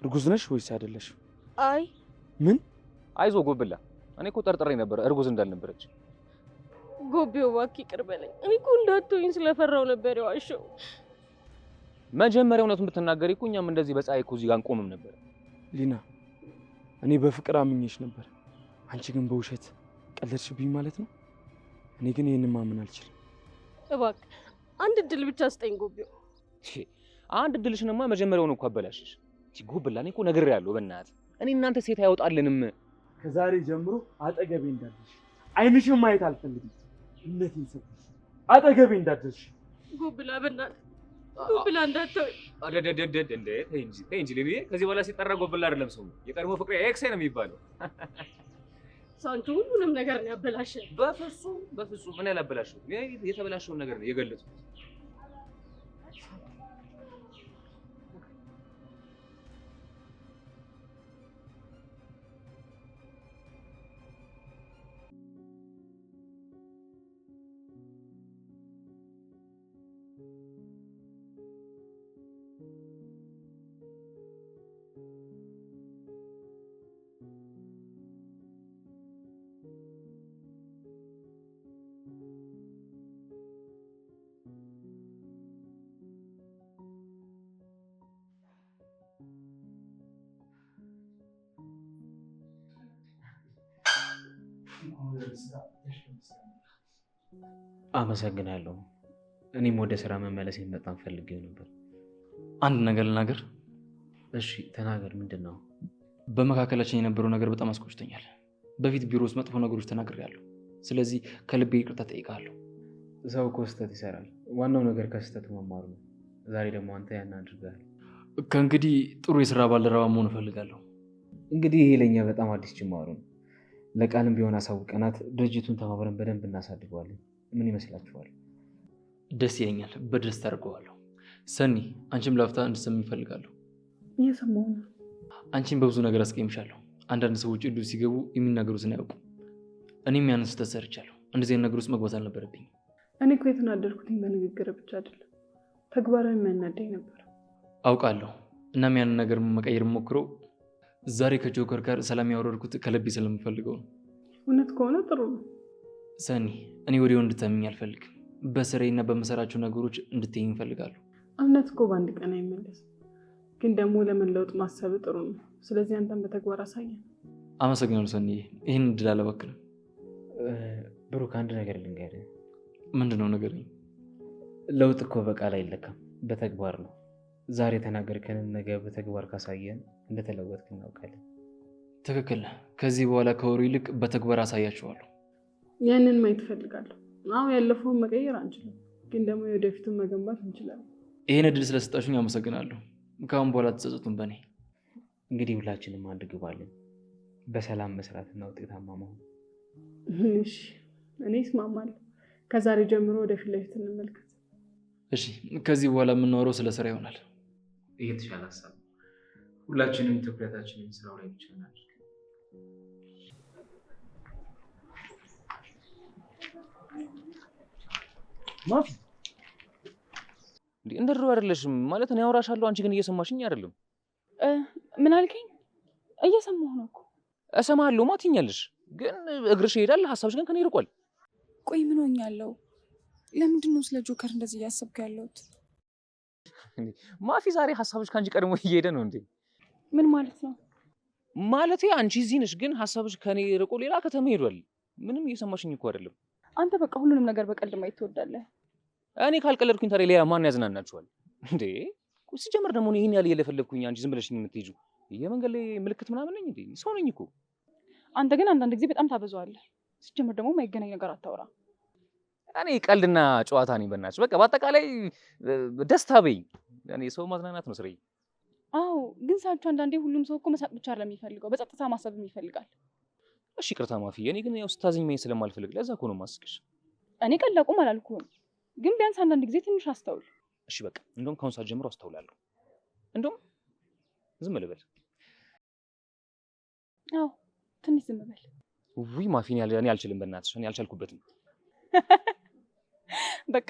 እርጉዝ ነሽ ወይስ አይደለሽ? አይ ምን? አይዞ ጎብላ። እኔ እኮ ጠርጥሬ ነበር እርጉዝ እንዳልነበረች። ጎቤው እባክህ ይቅር በለኝ። እኔ እኮ እንዳትሆኝ ስለፈራው ነበር የዋሸው። መጀመሪያ እውነቱን ብትናገሪ እኮ እኛም እንደዚህ በፀሐይ እኮ እዚህ ጋር አንቆምም ነበር። ሊና እኔ በፍቅር አምኜሽ ነበር፣ አንቺ ግን በውሸት ቀለድሽብኝ ማለት ነው። እኔ ግን ይህንን ማመን አልችልም። እባክህ አንድ እድል ብቻ ስጠኝ ጎቢው። አንድ እድልሽንማ መጀመሪያውን እኮ አበላሽሽ። ጎብላ እኔ እኮ ነግሬያለሁ። በእናትህ እኔ እናንተ ሴት አይወጣልንም። ከዛሬ ጀምሮ አጠገቤ እንዳትደርሽ፣ አይንሽን ማየት አልፈልግም። እነቴን ሰጥሽ አጠገቤ እንዳትደርሽ። ጎብላ በእናትህ ጎብላ እንዳትተወኝ። እንዴ ተይ እንጂ ልብዬ። ከዚህ በኋላ ሲጠራ ጎብላ አይደለም ሰው፣ የቀድሞ ፍቅሬ ኤክሴ ነው የሚባለው። ሳንቱ ሁሉንም ነገር ነው ያበላሸው። በፍጹም ምን ያላበላሸው? የተበላሸውን ነገር ነው የገለጽኩት። አመሰግናለሁ። እኔም ወደ ስራ መመለሴን በጣም ፈልጌው ነበር። አንድ ነገር ልናገር? እሺ ተናገር። ምንድን ነው? በመካከላችን የነበረው ነገር በጣም አስቆጭቶኛል። በፊት ቢሮ ውስጥ መጥፎ ነገሮች ተናግሬያለሁ። ስለዚህ ከልቤ ይቅርታ ጠይቃለሁ። ሰው እኮ ስህተት ይሰራል። ዋናው ነገር ከስህተቱ መማሩ ነው። ዛሬ ደግሞ አንተ ያን አድርገሃል። ከእንግዲህ ጥሩ የስራ ባልደረባ መሆን እፈልጋለሁ። እንግዲህ ይሄ ለእኛ በጣም አዲስ ጅማሩ ነው። ለቃልም ቢሆን አሳውቀናት ድርጅቱን ተባብረን በደንብ እናሳድገዋለን። ምን ይመስላችኋል? ደስ ይለኛል። በደስታ አድርገዋለሁ። ሰኒ፣ አንቺም ላፍታ እንድትሰሚ እፈልጋለሁ። እየሰማሁ ነው። አንቺም በብዙ ነገር አስቀይምሻለሁ። አንዳንድ ሰዎች እዱ ሲገቡ የሚናገሩትን አያውቁም። እኔም ያንን ስህተት ሰርቻለሁ። እንደዚህ አይነት ነገር ውስጥ መግባት አልነበረብኝም። እኔ እኮ የተናደድኩትኝ በንግግር ብቻ አይደለም፣ ተግባራዊ የሚያናደኝ ነበር። አውቃለሁ። እናም ያንን ነገር መቀየር ሞክረው ዛሬ ከጆከር ጋር ሰላም ያወረድኩት ከልቤ ስለምፈልገው ነው። እውነት ከሆነ ጥሩ ነው። ሰኒ፣ እኔ ወዲያው እንድታምኝ አልፈልግም። በስራዬና በመሰራቸው ነገሮች እንድትይኝ እፈልጋለሁ። እምነት እኮ በአንድ ቀን አይመለስም፣ ግን ደግሞ ለመለወጥ ማሰብ ጥሩ ነው። ስለዚህ አንተም በተግባር አሳየን። አመሰግናለሁ ሰኒ። ይህን እድል አለባክንም። ብሩክ፣ አንድ ነገር ልንገርህ። ምንድን ነው ነገር? ለውጥ እኮ በቃል አይለካም፣ በተግባር ነው። ዛሬ ተናገርከንን ነገ በተግባር ካሳየን እንደተለወጥክ እናውቃለን። ትክክል። ከዚህ በኋላ ከወሬ ይልቅ በተግባር አሳያቸዋለሁ። ያንን ማየት እፈልጋለሁ። አሁን ያለፈውን መቀየር አንችልም፣ ግን ደግሞ የወደፊቱን መገንባት እንችላለን። ይህን እድል ስለሰጣችሁኝ አመሰግናለሁ። ከአሁን በኋላ ተጸጸቱም በእኔ። እንግዲህ ሁላችንም አንድ ግብ አለን፣ በሰላም መስራትና ውጤታማ መሆን። እሺ፣ እኔ እስማማለሁ። ከዛሬ ጀምሮ ወደፊት ለፊት እንመልከት። እሺ፣ ከዚህ በኋላ የምናወራው ስለ ስራ ይሆናል። የተሻለ ሀሳብ። ሁላችንም ትኩረታችንን ስራው ላይ ብቻ እናድርግ። ማፊ፣ እንደ ድሮ አይደለሽም ማለት እኔ አወራሻለሁ፣ አንቺ ግን እየሰማሽኝ አይደለም። ምን አልከኝ? እየሰማሁ ነው እኮ። እሰማለሁ ማትኛለሽ፣ ግን እግርሽ ይሄዳል፣ ሀሳብሽ ግን ከኔ ይርቋል። ቆይ ምን ሆኛለሁ? ለምንድን ነው ስለ ጆከር እንደዚህ እያሰብኩ ያለሁት? ማፊ፣ ዛሬ ሀሳብሽ ከአንቺ ቀድሞ እየሄደ ነው እንዴ? ምን ማለት ነው? ማለቴ አንቺ እዚህ ነሽ፣ ግን ሀሳብሽ ከኔ ርቆ ሌላ ከተማ ሄዷል። ምንም እየሰማሽኝ እኮ አይደለም። አንተ በቃ ሁሉንም ነገር በቀልድ ማየት ትወዳለህ። እኔ ካልቀለድኩኝ ታዲያ ሌላ ማን ያዝናናችኋል እንዴ? ሲጀመር ደግሞ ይህን ያህል እየለፈለግኩኝ አንቺ ዝም ብለሽኝ የምትሄጂው የመንገድ ላይ ምልክት ምናምን ነኝ እንዴ? ሰው ነኝ እኮ። አንተ ግን አንዳንድ ጊዜ በጣም ታበዛዋለህ። ሲጀመር ደግሞ የማይገናኝ ነገር አታውራ። እኔ ቀልድና ጨዋታ ነኝ። በእናትሽ በቃ በአጠቃላይ ደስታ በይኝ። እኔ ሰው ማዝናናት ነው ስራዬ። አዎ፣ ግን ሳቸው አንዳንዴ ሁሉም ሰው እኮ መሳቅ ብቻ አይደለም የሚፈልገው፣ በጸጥታ ማሰብም ይፈልጋል። እሺ ይቅርታ ማፊ፣ እኔ ግን ያው ስታዝኝ ማየት ስለማልፈልግ ለዛ እኮ ነው የማስቅሽ። እኔ ቀላቁም አላልኩም፣ ግን ቢያንስ አንዳንድ ጊዜ ትንሽ አስተውል። እሺ በቃ እንደውም ከአሁን ሰዓት ጀምሮ አስተውላለሁ። እንደውም ዝም ልበል። አዎ ትንሽ ዝም በል። ውይ ማፊ፣ እኔ አልችልም፣ በእናትሽ እኔ አልቻልኩበትም። በቃ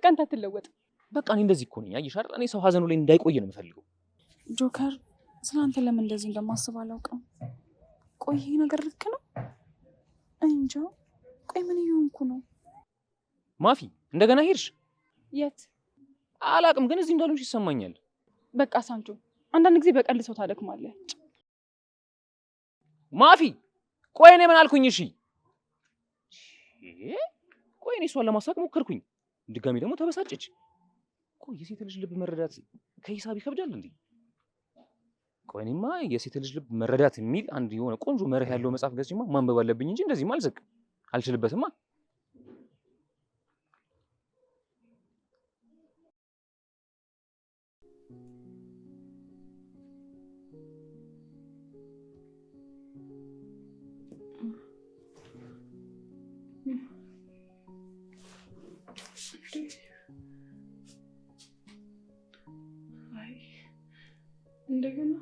አንተ አትለወጥም። በቃ እኔ እንደዚህ እኮ ነኝ። አየሽ አይደል? እኔ ሰው ሀዘኑ ላይ እንዳይቆይ ነው የምፈልገው። ጆከር፣ ስለአንተ ለምን እንደዚህ እንደማስብ አላውቅም። ቆይ ይሄ ነገር ልክ ነው? እንጃ። ቆይ ምን እየሆንኩ ነው? ማፊ፣ እንደገና ሄድሽ? የት? አላውቅም፣ ግን እዚህ እንዳልሆንሽ ይሰማኛል። በቃ ሳንቾ፣ አንዳንድ ጊዜ በቀልድ ሰው ታደክማለህ። ማፊ ቆይ እኔ ምን አልኩኝ? እሺ ቆይ እኔ እሷን ለማሳቅ ሞከርኩኝ፣ ድጋሚ ደግሞ ተበሳጨች። ቆይ የሴት ልጅ ልብ መረዳት ከሂሳብ ይከብዳል እንዴ? ቆይ እኔማ የሴት ልጅ ልብ መረዳት የሚል አንድ የሆነ ቆንጆ መርህ ያለው መጽሐፍ ገዝቼማ ማንበብ አለብኝ እንጂ እንደዚህማ አልችልበትማ። እንደገና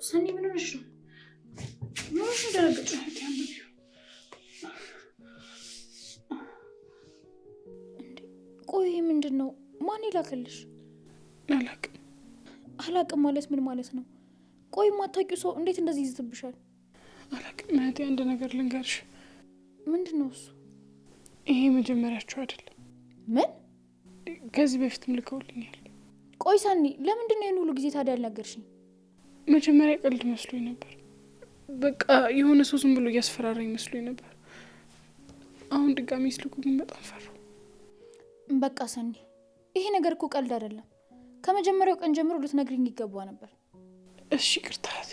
ሰኒ ምን ሆነሽ ነው? ምን ሆነሽ ደረገች? ቆይ ምንድን ነው? ማን ይላክልሽ? አላቅም ማለት ምን ማለት ነው? ቆይ የማታውቂው ሰው እንዴት እንደዚህ ይዝትብሻል? አላቅም እህቴ፣ አንድ ነገር ልንገርሽ። ምንድን ነው እሱ? ይሄ መጀመሪያቸው አይደለም። ምን? ከዚህ በፊትም ልከውልኛል። ቆይ ሰኒ፣ ለምንድን ነው ይህን ሁሉ ጊዜ ታዲያ ያልነገርሽኝ? መጀመሪያ ቀልድ መስሎኝ ነበር። በቃ የሆነ ሰው ዝም ብሎ እያስፈራራኝ መስሎኝ ነበር። አሁን ድጋሚ ስልኩ ግን በጣም ፈራሁ። በቃ ሰኒ፣ ይሄ ነገር እኮ ቀልድ አይደለም። ከመጀመሪያው ቀን ጀምሮ ልትነግሪኝ ይገባ ነበር። እሺ ይቅርታ እህቴ።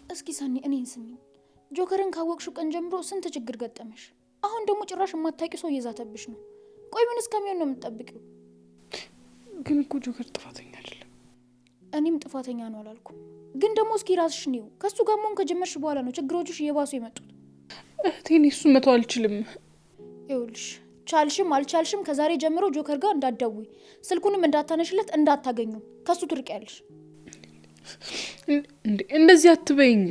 እስኪ ሰኒ እኔን ስሚኝ። ጆከርን ካወቅሽው ቀን ጀምሮ ስንት ችግር ገጠመሽ። አሁን ደግሞ ጭራሽ የማታውቂው ሰው እየዛተብሽ ነው። ቆይ ምን እስከሚሆን ነው የምትጠብቂው? ግን እኮ ጆከር ጥፋተኛ አይደለም። እኔም ጥፋተኛ ነው አላልኩም። ግን ደግሞ እስኪ ራስሽን ይው። ከሱ ጋር መሆን ከጀመርሽ በኋላ ነው ችግሮችሽ እየባሱ የመጡት። እህቴን እሱን መተው አልችልም። ይኸውልሽ ቻልሽም አልቻልሽም ከዛሬ ጀምሮ ጆከር ጋር እንዳትደውይ፣ ስልኩንም እንዳታነሽለት፣ እንዳታገኙ። ከሱ ትርቂያለሽ። እንደዚህ አትበይኝ።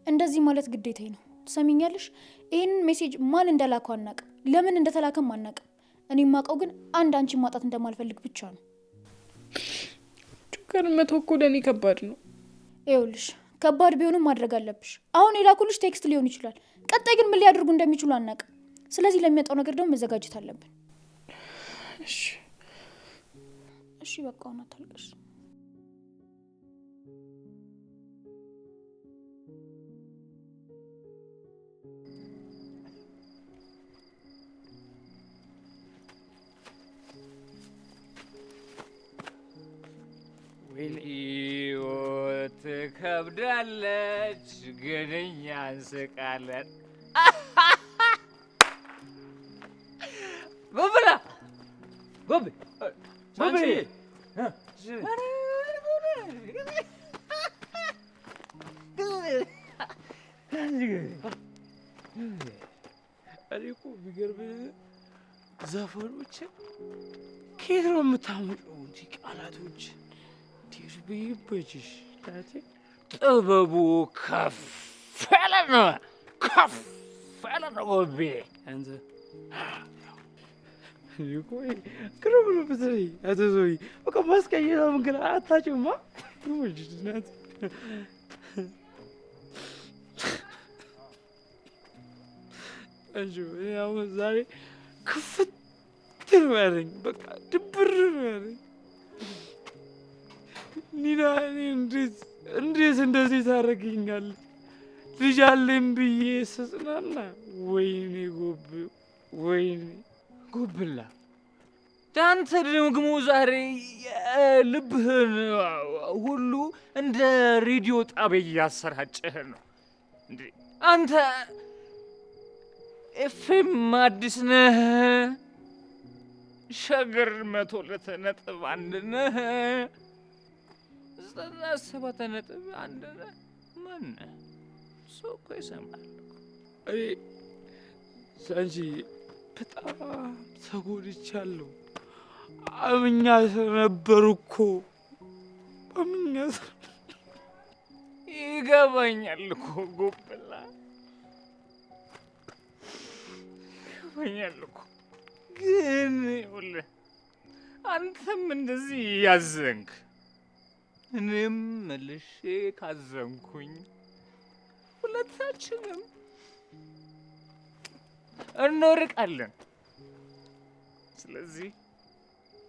እንደዚህ ማለት ግዴታዬ ነው። ትሰሚኛለሽ? ይህንን ሜሴጅ ማን እንደላከው አናውቅም፣ ለምን እንደተላከም አናውቅም። እኔ የማውቀው ግን አንድ አንቺን ማጣት እንደማልፈልግ ብቻ ነው። ጆከር መተው እኮ ለእኔ ከባድ ነው። ይኸውልሽ ከባድ ቢሆንም ማድረግ አለብሽ። አሁን የላኩልሽ ቴክስት ሊሆን ይችላል። ቀጣይ ግን ምን ሊያደርጉ እንደሚችሉ አናውቅም። ስለዚህ ለሚመጣው ነገር ደግሞ መዘጋጀት አለብን። እሺ በቃ አሁን አታልቅሽ። ሕይወት ከብዳለች፣ ግን እኛ እንስቃለን። ጎብላ ጎብ ሳንቺ እኔ እኮ የሚገርምህ ዘፈኖችን ከየት ነው የምታመጪው? እንጂ ቃላቶች እንዴት ብይበችሽ ናቴ። ጥበቡ ከፍ ያለ ነው፣ ከፍ ያለ ነው ጎቤ። አንተ ቆይ ቅርብ ነው ብትለኝ አቶ ዞይ በቃ ማስቀየር መንገድ አታጭማ ወጅድ ናት። እንጂ አሁን ዛሬ ክፍት ነው ያለኝ፣ በቃ ድብር ነው ያለኝ። ኒና እኔ እንዴት እንደዚህ ታደርግኛለህ? ልጅ አለኝ ብዬ ስጽናና፣ ወይኔ ጎብ፣ ወይኔ ጎብላ። አንተ ደግሞ ዛሬ ልብህን ሁሉ እንደ ሬዲዮ ጣቢያ እያሰራጨህ ነው እንዴ? አንተ ኤፍኤም አዲስ ነህ፣ ሸገር 102.1 ነህ፣ 97.1 ነህ። ማነህ? ሰው እኮ ይሰማል። እኔ ሳንቺ በጣም ተጎድቻለሁ። አምኛት ነበር እኮ አምኛት። ይገባኛል እኮ ጎብላ፣ ይገባኛል እኮ። ግን ይኸውልህ አንተም እንደዚህ ያዘንክ፣ እኔም መልሼ ካዘንኩኝ ሁለታችንም እንወርቃለን። ስለዚህ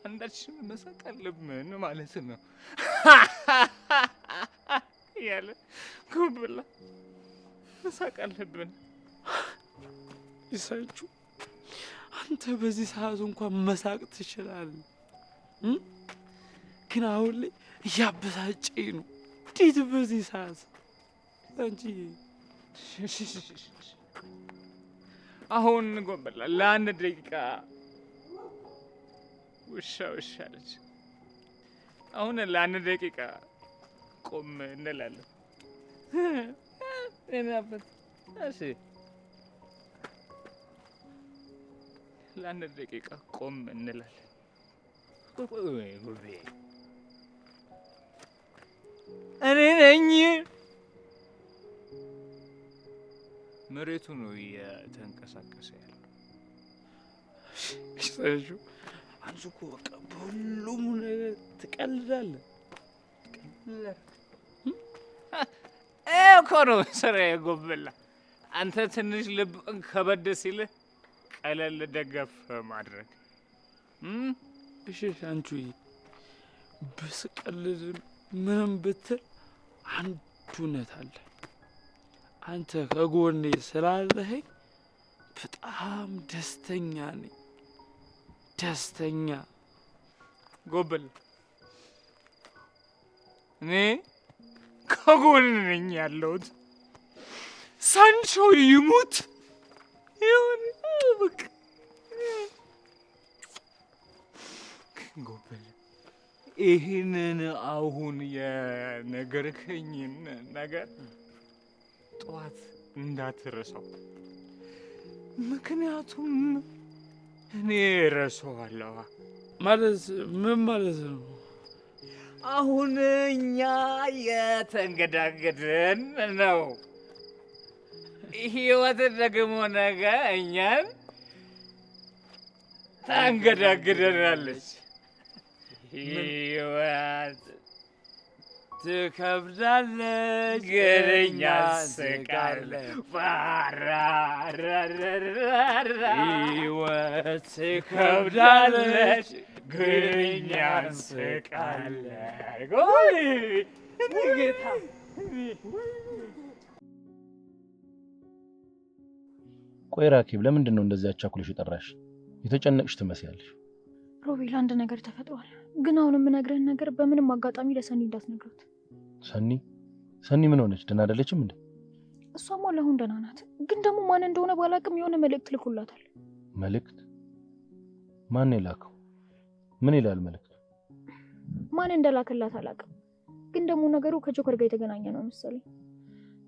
አንዳችን መሳቅ አለብን ማለት ነው ያለ ጎብላ መሳቅ አለብን። ይሳጩ አንተ በዚህ ሰዓት እንኳን መሳቅ ትችላለህ፣ ግን አሁን ላይ እያበሳጨኝ ነው። እንዴት በዚህ ሰዓት አንቺ አሁን ጎበላ ለአንድ ደቂቃ ውሻ አለች። አሁን ለአንድ ደቂቃ ቆም እንላለን። እናበት እሺ፣ ለአንድ ደቂቃ ቆም እንላለን። እኔ ነኝ መሬቱ ነው እየተንቀሳቀሰ ያለው። ይሳጩ አንተ እኮ በቃ በሁሉም ነገር ትቀልዳለህ። እኮ ነው ስራዬ ጎበላ። አንተ ትንሽ ልብ ከበድ ሲልህ ቀለል ደገፍ ማድረግ። እሺ አንቺ ብስቀልድ ምንም ብትል አንድ እውነት አለ። አንተ ከጎኔ ስላለኸኝ በጣም ደስተኛ ነኝ። ደስተኛ ጎበላ፣ እኔ ከጎን ነኝ ያለሁት። ሳንቾ ይሙት ይሁን በቃ ጎበላ፣ ይህንን አሁን የነገርከኝን ነገር ጠዋት እንዳትረሳው፣ ምክንያቱም እኔ እረሳዋለሁ። ማለት ምን ማለት ነው? አሁን እኛ የተንገዳገድን ነው። ህይወት ደግሞ ነገ እኛን ታንገዳግደናለች። ህይወት ትከብዳለች፣ ግን እኛ እንስቃለን። ህይወት ትከብዳለች፣ ግን እኛ እንስቃለን። ቆይ ራኬብ፣ ለምንድን ነው እንደዚህ አቻኩለሽ የጠራሽ? የተጨነቅሽ ትመስያለሽ። ሮቤል፣ አንድ ነገር ተፈጥሯል፣ ግን አሁን የምነግርህን ነገር በምንም አጋጣሚ ለሰኒ እንዳትነግራት። ሰኒ ምን ሆነች? ደህና አይደለችም እንዴ? እሷማ ለአሁን ደህና ናት፣ ግን ደግሞ ማን እንደሆነ ባላቅም የሆነ መልእክት ልኮላታል። መልእክት? ማን የላከው? ምን ይላል መልእክቱ? ማን እንደላከላት አላቅም፣ ግን ደግሞ ነገሩ ከጆከር ጋር የተገናኘ ነው መሰለኝ።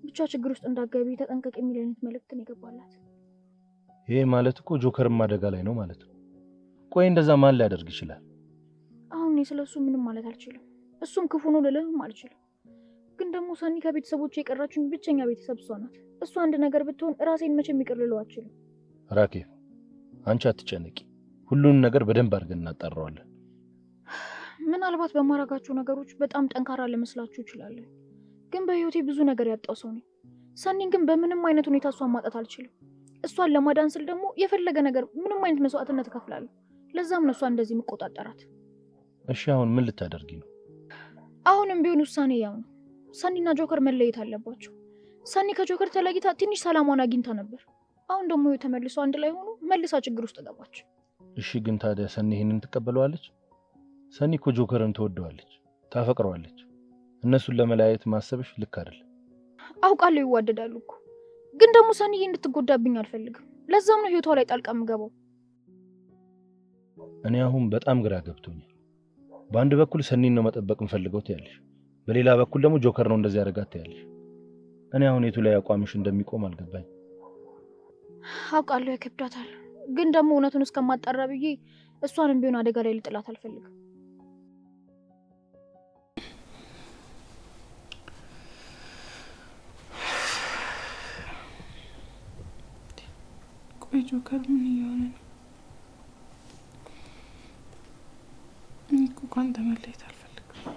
ብቻ ችግር ውስጥ እንዳትገቢ ተጠንቀቅ የሚል አይነት መልእክትን የገባላት። ይሄ ማለት እኮ ጆከርም አደጋ ላይ ነው ማለት ነው። ቆይ እንደዛ ማን ሊያደርግ ይችላል? አሁን እኔ ስለሱ ምንም ማለት አልችልም። እሱም ክፉ ነው ልልህም አልችልም። ግን ደግሞ ሰኒ ከቤተሰቦቼ የቀራችኝ ብቸኛ ቤተሰብ እሷ ናት። እሷ አንድ ነገር ብትሆን ራሴን መቼም ይቅር ልለው አልችልም። ራኬብ፣ አንቺ አትጨነቂ። ሁሉንም ነገር በደንብ አድርገን እናጣራዋለን። ምናልባት በማረጋቸው ነገሮች በጣም ጠንካራ ልመስላችሁ እችላለሁ፣ ግን በህይወቴ ብዙ ነገር ያጣው ሰው ነኝ። ሰኒን ግን በምንም አይነት ሁኔታ እሷን ማጣት አልችልም። እሷን ለማዳን ስል ደግሞ የፈለገ ነገር ምንም አይነት መስዋዕትነት እከፍላለሁ። ለዛም ነው እሷን እንደዚህ የምቆጣጠራት። እሺ አሁን ምን ልታደርጊ ነው? አሁንም ቢሆን ውሳኔ ያው ነው። ሰኒና ጆከር መለየት አለባቸው። ሰኒ ከጆከር ተለይታ ትንሽ ሰላሟን አግኝታ ነበር። አሁን ደግሞ ተመልሶ አንድ ላይ ሆኖ መልሳ ችግር ውስጥ ገባች። እሺ ግን ታዲያ ሰኒ ይሄንን ትቀበለዋለች? ሰኒ እኮ ጆከርን ትወደዋለች፣ ታፈቅረዋለች። እነሱን ለመለያየት ማሰብሽ ልክ አይደለም። አውቃለሁ ይዋደዳሉ እኮ፣ ግን ደግሞ ሰኒ እንድትጎዳብኝ አልፈልግም። ለዛም ነው ህይወቷ ላይ ጣልቃ የምገባው። እኔ አሁን በጣም ግራ ገብቶኛል። በአንድ በኩል ሰኒን ነው መጠበቅ እንፈልገው ትያለሽ፣ በሌላ በኩል ደግሞ ጆከር ነው እንደዚህ ያደርጋት ትያለሽ። እኔ አሁን የቱ ላይ አቋምሽ እንደሚቆም አልገባኝ። አውቃለሁ ያከብዳታል፣ ግን ደግሞ እውነቱን እስከማጣራ ብዬ እሷንም ቢሆን አደጋ ላይ ልጥላት አልፈልግም። ቆይ ጆከር ምን እየሆነ ነው? እኔ እኮ ከአንተ መለየት አልፈልግም።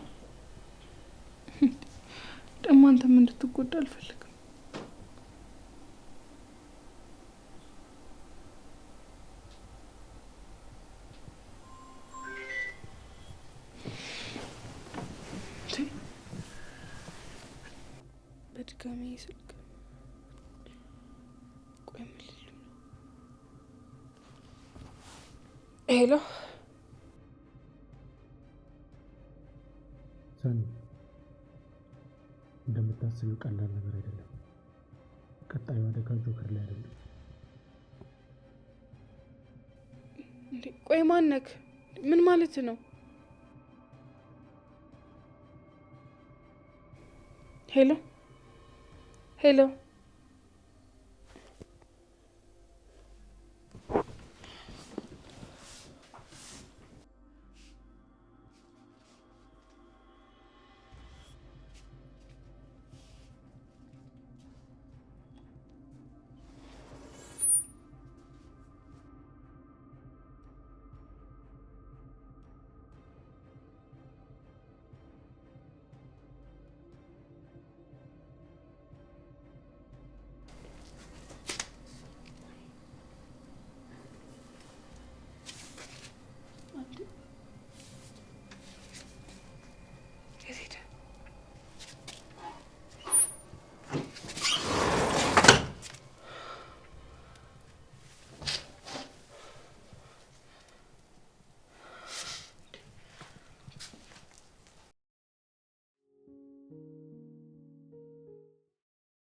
ደግሞ አንተም እንድትጎዳ አልፈልግም። ዘጋሚ ስልክ። ቆይ ምን ልል ነው? ሄሎ ሰኒ፣ እንደምታስቢው ቀላል ነገር አይደለም። ቀጣዩ አደጋ ጆከር ላይ አይደለም። ቆይ ማነክ? ምን ማለት ነው? ሄሎ ሄሎ